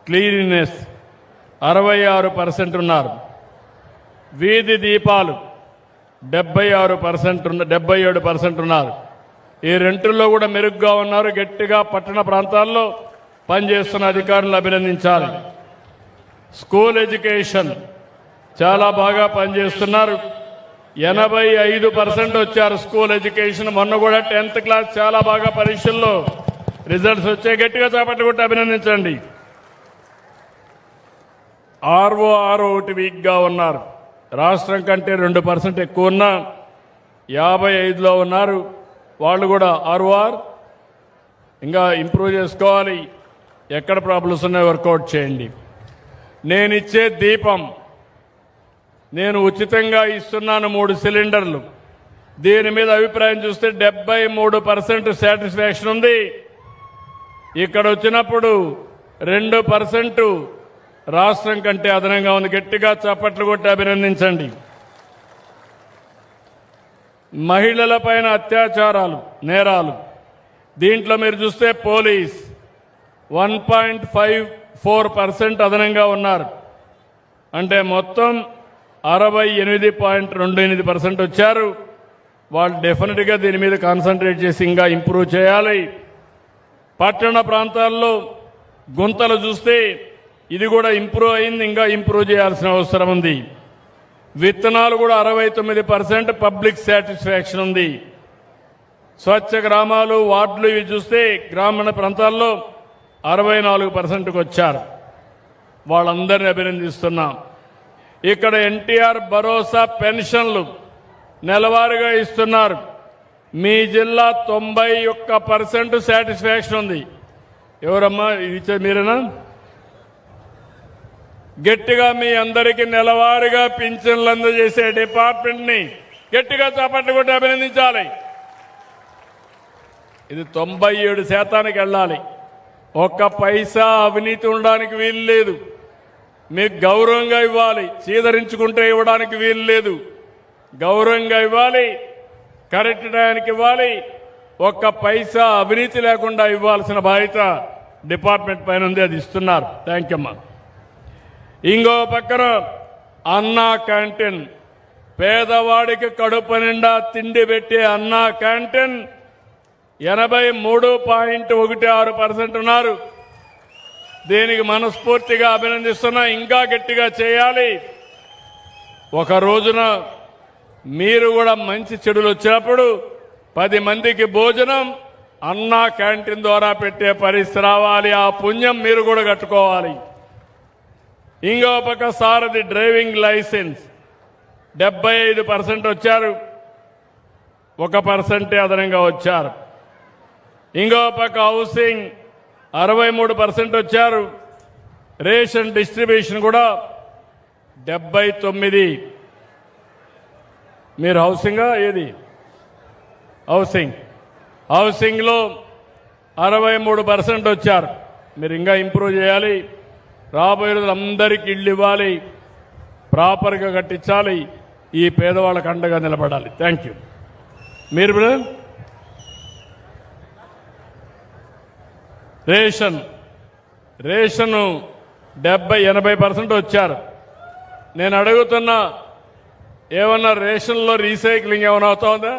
క్లీనినెస్ 66% ఉన్నారు. వీధి దీపాలు 77% ఉన్నారు. ఈ రెండుల్లో కూడా మెరుగ్గా ఉన్నారు. గట్టిగా పట్టణ ప్రాంతాల్లో పనిచేస్తున్న అధికారులను అభినందించాలి. స్కూల్ ఎడ్యుకేషన్ చాలా బాగా పనిచేస్తున్నారు. 85% వచ్చారు స్కూల్ ఎడ్యుకేషన్. మొన్న కూడా 10th క్లాస్ చాలా బాగా పరీక్షల్లో రిజల్ట్స్ వచ్చాయి. గట్టిగా చేపట్టుకుంటే అభినందించండి. ఆర్ఓఆర్ ఒకటి వీక్గా ఉన్నారు. రాష్ట్రం కంటే 2% ఎక్కువ ఉన్నా 55లో ఉన్నారు. వాళ్ళు కూడా ఆర్ఓఆర్ ఇంకా ఇంప్రూవ్ చేసుకోవాలి. ఎక్కడ ప్రాబ్లమ్స్ ఉన్నాయో వర్కౌట్ చేయండి. నేను ఇచ్చే దీపం నేను ఉచితంగా ఇస్తున్నాను 3 సిలిండర్లు. దీని మీద అభిప్రాయం చూస్తే 73% సాటిస్ఫాక్షన్ ఉంది. ఇక్కడ వచ్చినప్పుడు 2% రాష్ట్రం కంటే అదనంగా ఉంది. గట్టిగా చప్పట్లు కొట్టి అభినందించండి. మహిళలపైన అత్యాచారాలు నేరాలు దీంట్లో మీరు చూస్తే పోలీస్ 1.54% అదనంగా ఉన్నారు. అంటే మొత్తం 68.28% వచ్చారు. వాళ్ళు డెఫినెట్గా దీని మీద కాన్సన్ట్రేట్ చేసి ఇంకా ఇంప్రూవ్ చేయాలి. పట్టణ ప్రాంతాల్లో గుంతలు చూస్తే ఇది కూడా ఇంప్రూవ్ అయింది. ఇంకా ఇంప్రూవ్ చేయాల్సిన అవసరం ఉంది. విత్తనాలు కూడా 69% పబ్లిక్ సాటిస్ఫాక్షన్ ఉంది. స్వచ్ఛ గ్రామాలు వార్డులు ఇవి చూస్తే గ్రామీణ ప్రాంతాల్లో 64%కు వచ్చారు. వాళ్ళందరినీ అభినందిస్తున్నాం. ఇక్కడ ఎన్టీఆర్ భరోసా పెన్షన్లు నెలవారీగా ఇస్తున్నారు. మీ జిల్లా 91% సాటిస్ఫాక్షన్ ఉంది. ఎవరమ్మా ఇది ఇచ్చేది మీరేనా? గట్టిగా మీ అందరికీ నెలవారీగా పింఛన్లు అందజేసే డిపార్ట్మెంట్ని గట్టిగా చప్పట్లు కొట్టి అభినందించాలి. ఇది 97% వెళ్ళాలి. ఒక్క పైసా అవినీతి ఉండడానికి వీలు లేదు. మీకు గౌరవంగా ఇవ్వాలి. చీదరించుకుంటే ఇవ్వడానికి వీలు లేదు. గౌరవంగా ఇవ్వాలి. కరెక్ట్ టైంకి ఇవ్వాలి. ఒక్క పైసా అవినీతి లేకుండా ఇవ్వాల్సిన బాధ్యత డిపార్ట్మెంట్ పైన ఉంది. అది ఇస్తున్నారు. థ్యాంక్ యూ అమ్మా. ఇంకో పక్కన అన్నా క్యాంటీన్, పేదవాడికి కడుపు నిండా తిండి పెట్టే అన్నా క్యాంటీన్ 83.16% ఉన్నారు. దీనికి మనస్ఫూర్తిగా అభినందిస్తున్నా. ఇంకా గట్టిగా చేయాలి. ఒక రోజున మీరు కూడా మంచి చెడులు వచ్చినప్పుడు 10 మందికి భోజనం అన్నా క్యాంటీన్ ద్వారా పెట్టే పరిస్థితి రావాలి. ఆ పుణ్యం మీరు కూడా కట్టుకోవాలి. ఇంకో పక్క సారథి డ్రైవింగ్ లైసెన్స్ 75% వచ్చారు. 1% అదనంగా వచ్చారు. ఇంకో పక్క హౌసింగ్ 63% వచ్చారు. రేషన్ డిస్ట్రిబ్యూషన్ కూడా 79. మీరు హౌసింగా ఏది? హౌసింగ్లో 63% వచ్చారు. మీరు ఇంకా ఇంప్రూవ్ చేయాలి. రాబోయే రోజులు అందరికీ ఇళ్ళు ఇవ్వాలి. ప్రాపర్గా కట్టించాలి. ఈ పేదవాళ్ళకు అండగా నిలబడాలి. Thank you. మీరు రేషను 70-80% వచ్చారు. నేను అడుగుతున్నా, ఏమన్నా రేషన్లో రీసైక్లింగ్ ఏమైనా అవుతుందా?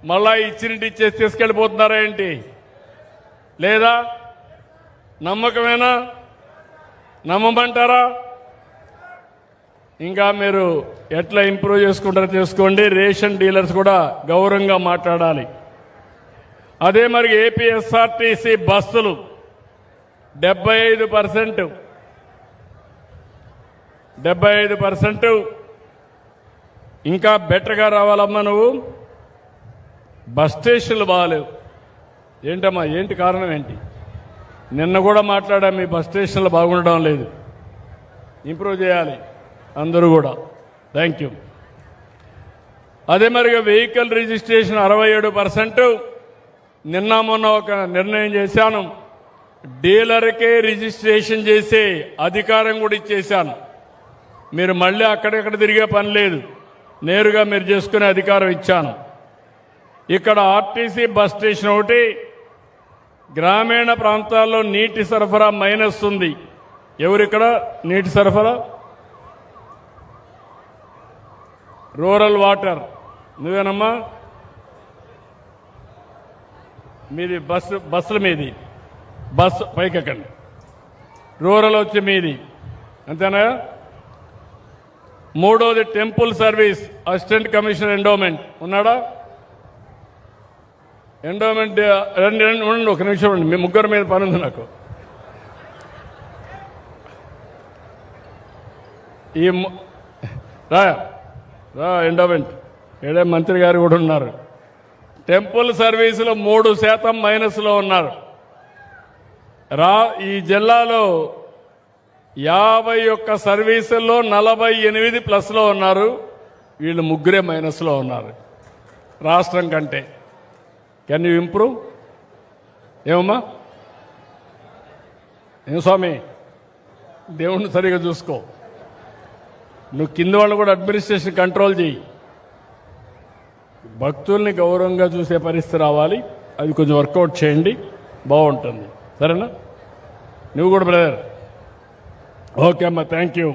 మళ్ళా ఇచ్చినట్టు ఇచ్చేసి తీసుకెళ్ళిపోతున్నారా ఏంటి? లేదా నమ్మకమేనా? నమ్మమంటారా? ఇంకా మీరు ఎట్లా ఇంప్రూవ్ చేసుకుంటారో చేసుకోండి. రేషన్ డీలర్స్ కూడా గౌరవంగా మాట్లాడాలి. అదే మరి ఏపీఎస్ఆర్టీసీ బస్సులు 75% ఇంకా బెటర్గా రావాలమ్మా. నువ్వు బస్ స్టేషన్లు బాగాలేవు. ఏంటమ్మా, ఏంటి కారణం ఏంటి? నిన్న కూడా మాట్లాడా, మీ బస్ స్టేషన్లు బాగుండడం లేదు. ఇంప్రూవ్ చేయాలి అందరూ కూడా. Thank you. అదే మరిగా వెహికల్ రిజిస్ట్రేషన్ 67%. నిన్న మొన్న ఒక నిర్ణయం చేశాను, డీలర్కే రిజిస్ట్రేషన్ చేసే అధికారం కూడా ఇచ్చేశాను. మీరు మళ్ళీ అక్కడెక్కడ తిరిగే పని లేదు. నేరుగా మీరు చేసుకునే అధికారం ఇచ్చాను. ఇక్కడ ఆర్టీసీ బస్ స్టేషన్ ఒకటి. గ్రామీణ ప్రాంతాల్లో నీటి సరఫరా మైనస్ ఉంది. ఎవరిక్కడ నీటి సరఫరా? రూరల్ వాటర్ నువ్వేనమ్మా. మీది బస్సుల మీది బస్సు పైకెక్కండి. రూరల్ వచ్చి మీది అంతేనా? మూడోది temple service assistant commissioner endowment ఉన్నాడా? ఎండోమెంట్ ఉండండి, ఒక నిమిషం ఉండండి. మీ ముగ్గురు మీద పని ఉంది నాకు. ఈ రా రా ఎండోమెంట్ ఏడే మంత్రి గారు కూడా ఉన్నారు. టెంపుల్ సర్వీసులో 3% మైనస్లో ఉన్నారు. ఈ జిల్లాలో 51 సర్వీసుల్లో 48 ప్లస్లో ఉన్నారు. వీళ్ళు ముగ్గురే మైనస్లో ఉన్నారు రాష్ట్రం కంటే. Can you improve? ఏమమ్మా ఏం స్వామి, దేవుణ్ణి సరిగా చూసుకో. నువ్వు కింద వాళ్ళు కూడా అడ్మినిస్ట్రేషన్ కంట్రోల్ చేయి. భక్తుల్ని గౌరవంగా చూసే పరిస్థితి రావాలి. అది కొంచెం వర్కౌట్ చేయండి, బాగుంటుంది. సరేనా? నువ్వు కూడా బ్రదర్. ఓకే అమ్మా, థ్యాంక్ యూ.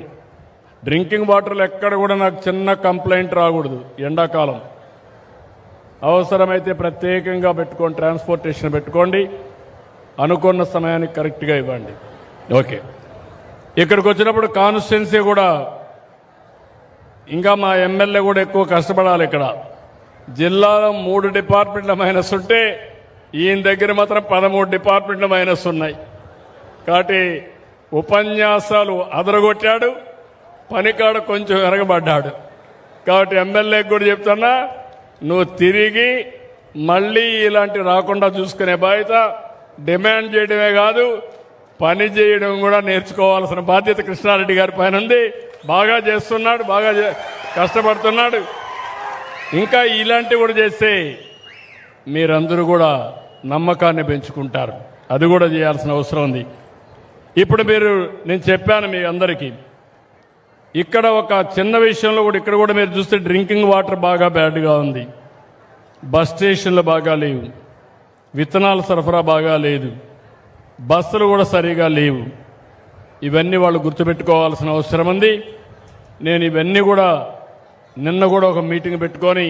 డ్రింకింగ్ వాటర్లో ఎక్కడ కూడా నాకు చిన్న కంప్లైంట్ రాకూడదు. ఎండాకాలం అవసరమైతే ప్రత్యేకంగా పెట్టుకోండి, ట్రాన్స్పోర్టేషన్ పెట్టుకోండి, అనుకున్న సమయానికి కరెక్ట్గా ఇవ్వండి. ఓకే. ఇక్కడికి వచ్చినప్పుడు కాన్స్టిట్యున్సీ కూడా ఇంకా మా ఎమ్మెల్యే కూడా ఎక్కువ కష్టపడాలి. ఇక్కడ జిల్లాలో 3 డిపార్ట్మెంట్ల మైనస్ ఉంటే ఈయన దగ్గర మాత్రం 13 డిపార్ట్మెంట్ల మైనస్ ఉన్నాయి. కాబట్టి ఉపన్యాసాలు అదరగొట్టాడు, పనికాడ కొంచెం ఎరగబడ్డాడు. కాబట్టి ఎమ్మెల్యేకి కూడా చెప్తున్నా, నువ్వు తిరిగి మళ్ళీ ఇలాంటి రాకుండా చూసుకునే బాధ్యత డిమాండ్ చేయడమే కాదు, పని చేయడం కూడా నేర్చుకోవాల్సిన బాధ్యత కృష్ణారెడ్డి గారి పైన ఉంది. బాగా చేస్తున్నాడు, బాగా కష్టపడుతున్నాడు. ఇంకా ఇలాంటివి కూడా చేస్తే మీరందరూ కూడా నమ్మకాన్ని పెంచుకుంటారు. అది కూడా చేయాల్సిన అవసరం ఉంది. ఇప్పుడు నేను చెప్పాను మీ అందరికీ, ఇక్కడ ఒక చిన్న విషయంలో కూడా ఇక్కడ కూడా మీరు చూస్తే డ్రింకింగ్ వాటర్ బాగా బ్యాడ్గా ఉంది, బస్ స్టేషన్లు బాగా లేవు, విత్తనాల సరఫరా బాగా లేదు, బస్సులు కూడా సరిగా లేవు. ఇవన్నీ వాళ్ళు గుర్తుపెట్టుకోవాల్సిన అవసరం ఉంది. నేను ఇవన్నీ కూడా నిన్న కూడా ఒక మీటింగ్ పెట్టుకొని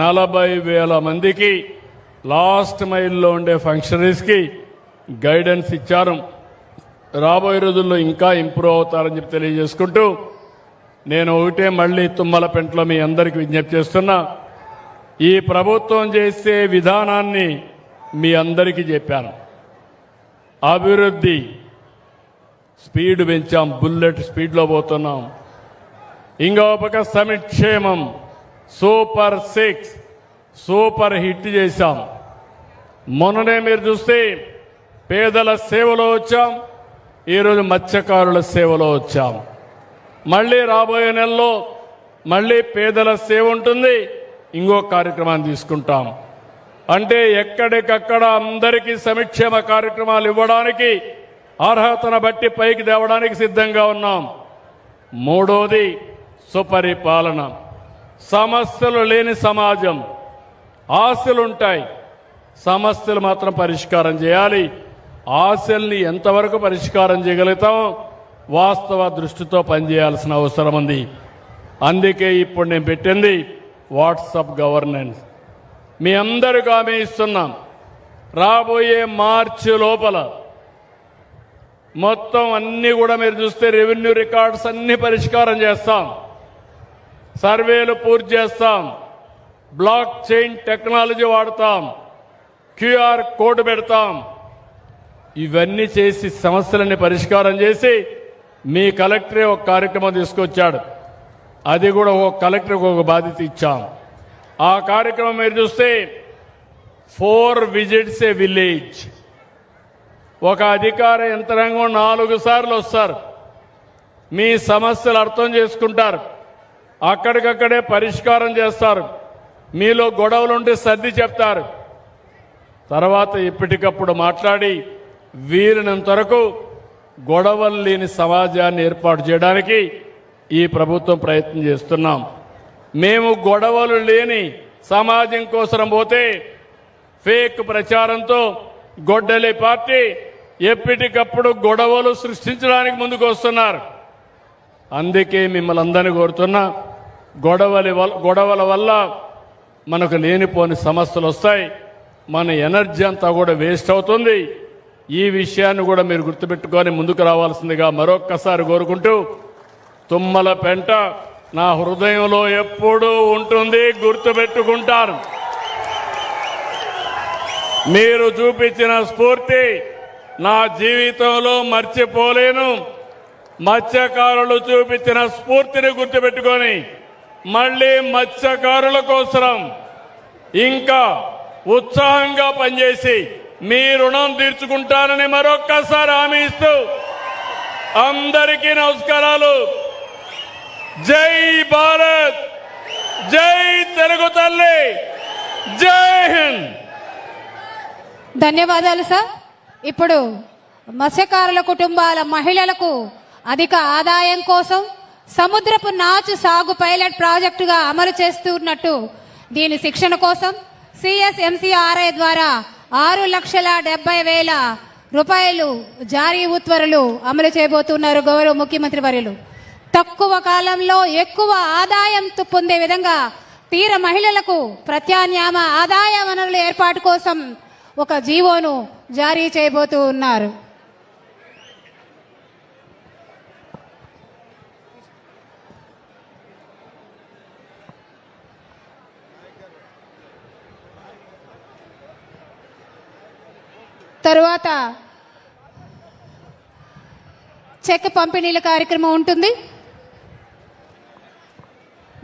40,000 మందికి లాస్ట్ మైల్లో ఉండే ఫంక్షనరీస్కి గైడెన్స్ ఇచ్చారు. రాబోయే రోజుల్లో ఇంకా ఇంప్రూవ్ అవుతారని చెప్పి తెలియజేసుకుంటూ నేను ఒకటే మళ్ళీ తుమ్మలపెంటలో మీ అందరికీ విజ్ఞప్తి చేస్తున్నా, ఈ ప్రభుత్వం చేసే విధానాన్ని మీ అందరికీ చెప్పాను. అభివృద్ధి స్పీడ్ పెంచాం, బుల్లెట్ స్పీడ్లో పోతున్నాం. ఇంకో పక్క సంక్షేమం సూపర్ 6 సూపర్ హిట్ చేశాం. మొన్ననే మీరు చూస్తే పేదల సేవలో వచ్చాం, ఈరోజు మత్స్యకారుల సేవలో వచ్చాం. మళ్ళీ రాబోయే నెలలో మళ్ళీ పేదల సేవ ఉంటుంది, ఇంకో కార్యక్రమాన్ని తీసుకుంటాం. అంటే ఎక్కడికక్కడ అందరికీ సంక్షేమ కార్యక్రమాలు ఇవ్వడానికి, అర్హతను బట్టి పైకి తేవడానికి సిద్ధంగా ఉన్నాం. మూడోది సుపరిపాలన. సమస్యలు లేని సమాజం. ఆశలుంటాయి, సమస్యలు మాత్రం పరిష్కారం చేయాలి. ఆశల్ని ఎంతవరకు పరిష్కారం చేయగలుగుతామో వాస్తవ దృష్టితో పనిచేయాల్సిన అవసరం ఉంది. అందుకే ఇప్పుడు నేను పెట్టింది వాట్సాప్ గవర్నెన్స్. మీ అందరికీ హామీ ఇస్తున్నాం, రాబోయే మార్చి లోపల మొత్తం అన్నీ కూడా మీరు చూస్తే రెవెన్యూ రికార్డ్స్ అన్ని పరిష్కారం చేస్తాం, సర్వేలు పూర్తి చేస్తాం, బ్లాక్ చైన్ టెక్నాలజీ వాడతాం, క్యూఆర్ కోడ్ పెడతాం. ఇవన్నీ చేసి సమస్యలన్నీ పరిష్కారం చేసి మీ కలెక్టరే ఒక కార్యక్రమం తీసుకొచ్చాడు. అది కూడా ఒక కలెక్టర్కి ఒక బాధ్యత ఇచ్చాం. ఆ కార్యక్రమం మీరు చూస్తే 4 విజిట్స్ ఏ విలేజ్. ఒక అధికార యంత్రాంగం 4 సార్లు వస్తారు, మీ సమస్యలు అర్థం చేసుకుంటారు, అక్కడికక్కడే పరిష్కారం చేస్తారు, మీలో గొడవలుంటే సర్ది చెప్తారు. తర్వాత ఎప్పటికప్పుడు మాట్లాడి వీరినంత వరకు గొడవలు లేని సమాజాన్ని ఏర్పాటు చేయడానికి ఈ ప్రభుత్వం ప్రయత్నం చేస్తున్నాం. మేము గొడవలు లేని సమాజం కోసం పోతే ఫేక్ ప్రచారంతో గొడ్డలి పార్టీ ఎప్పటికప్పుడు గొడవలు సృష్టించడానికి ముందుకు వస్తున్నారు. అందుకే మిమ్మల్ని అందరినీ కోరుతున్నా, గొడవల వల్ల మనకు లేనిపోని సమస్యలు వస్తాయి, మన ఎనర్జీ అంతా కూడా వేస్ట్ అవుతుంది. ఈ విషయాన్ని కూడా మీరు గుర్తుపెట్టుకొని ముందుకు రావాల్సిందిగా మరొక్కసారి కోరుకుంటూ, తుమ్మలపెంట నా హృదయంలో ఎప్పుడూ ఉంటుంది, గుర్తుపెట్టుకుంటారు. మీరు చూపించిన స్ఫూర్తి నా జీవితంలో మర్చిపోలేను. మత్స్యకారులు చూపించిన స్ఫూర్తిని గుర్తుపెట్టుకొని మళ్ళీ మత్స్యకారుల కోసం ఇంకా ఉత్సాహంగా పనిచేసి మీ రుణం తీర్చుకుంటానని మరొక్కసారి హామీ ఇస్తూ అందరికీ నమస్కారాలు. జై భారత్, జై తెలుగు తల్లి, జై హింద్. ధన్యవాదాలు సార్. ఇప్పుడు మత్స్యకారుల కుటుంబాల మహిళలకు అధిక ఆదాయం కోసం సముద్రపు నాచు సాగు పైలట్ ప్రాజెక్టుగా అమలు చేస్తున్నట్టు దీని శిక్షణ కోసం CSMCRI ద్వారా 6,70,000 రూపాయలు జారీ ఉత్తర్వులు అమలు చేయబోతున్నారు గౌరవ ముఖ్యమంత్రి వర్యులు. తక్కువ కాలంలో ఎక్కువ ఆదాయం పొందే విధంగా తీర మహిళలకు ప్రత్యామ్నాయ ఆదాయ వనరుల ఏర్పాటు కోసం ఒక జీవోను జారీ చేయబోతూ ఉన్నారు. తరువాత చెక్ పంపిణీల కార్యక్రమం ఉంటుంది.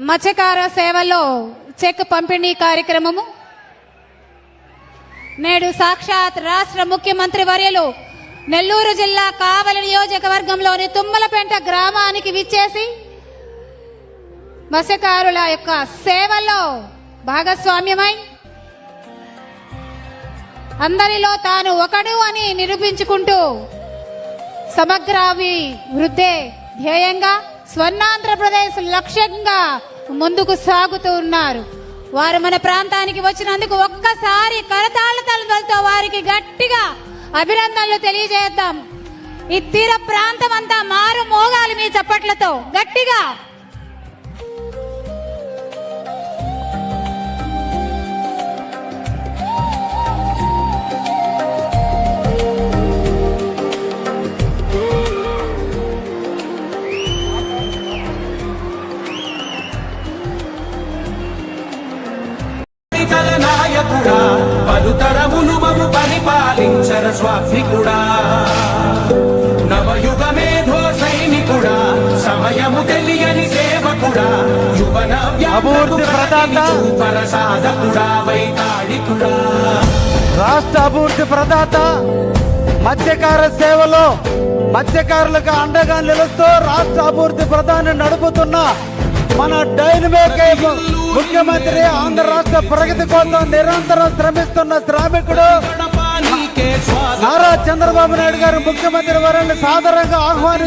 మత్స్యకార సేవల్లో చెక్ పంపిణీ కార్యక్రమము నేడు సాక్షాత్ రాష్ట్ర ముఖ్యమంత్రి వర్యులు నెల్లూరు జిల్లా కావలి నియోజకవర్గంలోని తుమ్మలపేంట గ్రామానికి విచ్చేసి మత్స్యకారుల యొక్క సేవల్లో భాగస్వామ్యమై అందరిలో తాను ఒకడు అని నిరూపించుకుంటూ సమగ్రాభివృద్ధే ధ్యేయంగా స్వర్ణాంధ్రప్రదేశ్ లక్ష్యంగా ముందుకు సాగుతూ ఉన్నారు. వారు మన ప్రాంతానికి వచ్చినందుకు ఒక్కసారి కరతాళతలతో వారికి గట్టిగా అభినందనలు తెలియజేద్దాం. ఈ తీర ప్రాంతం అంతా మారు మోగాలి మీ చప్పట్లతో గట్టిగా. పలుతరములు మము పరిపాలించర స్వామికుడా, నవయుగమేధో సైనికుడా, సమయము తెలియని సేవకుడా, యువన పరసాధకుడా, వైతాళికుడా. రాష్ట్ర అభివృద్ధి ప్రదాత, మత్స్యకార సేవలో మత్స్యకారులకు అండగా నిలుస్తూ రాష్ట్ర అభివృద్ధి ప్రధాని నడుపుతున్న మన డైనమిక్ ముఖ్యమంత్రి, ఆంధ్ర రాష్ట్ర ప్రగతి కోసం నిరంతరం శ్రమిస్తున్న శ్రామికుడు నారా చంద్రబాబు నాయుడు గారు ముఖ్యమంత్రి వారిని సాదరంగా ఆహ్వానించారు.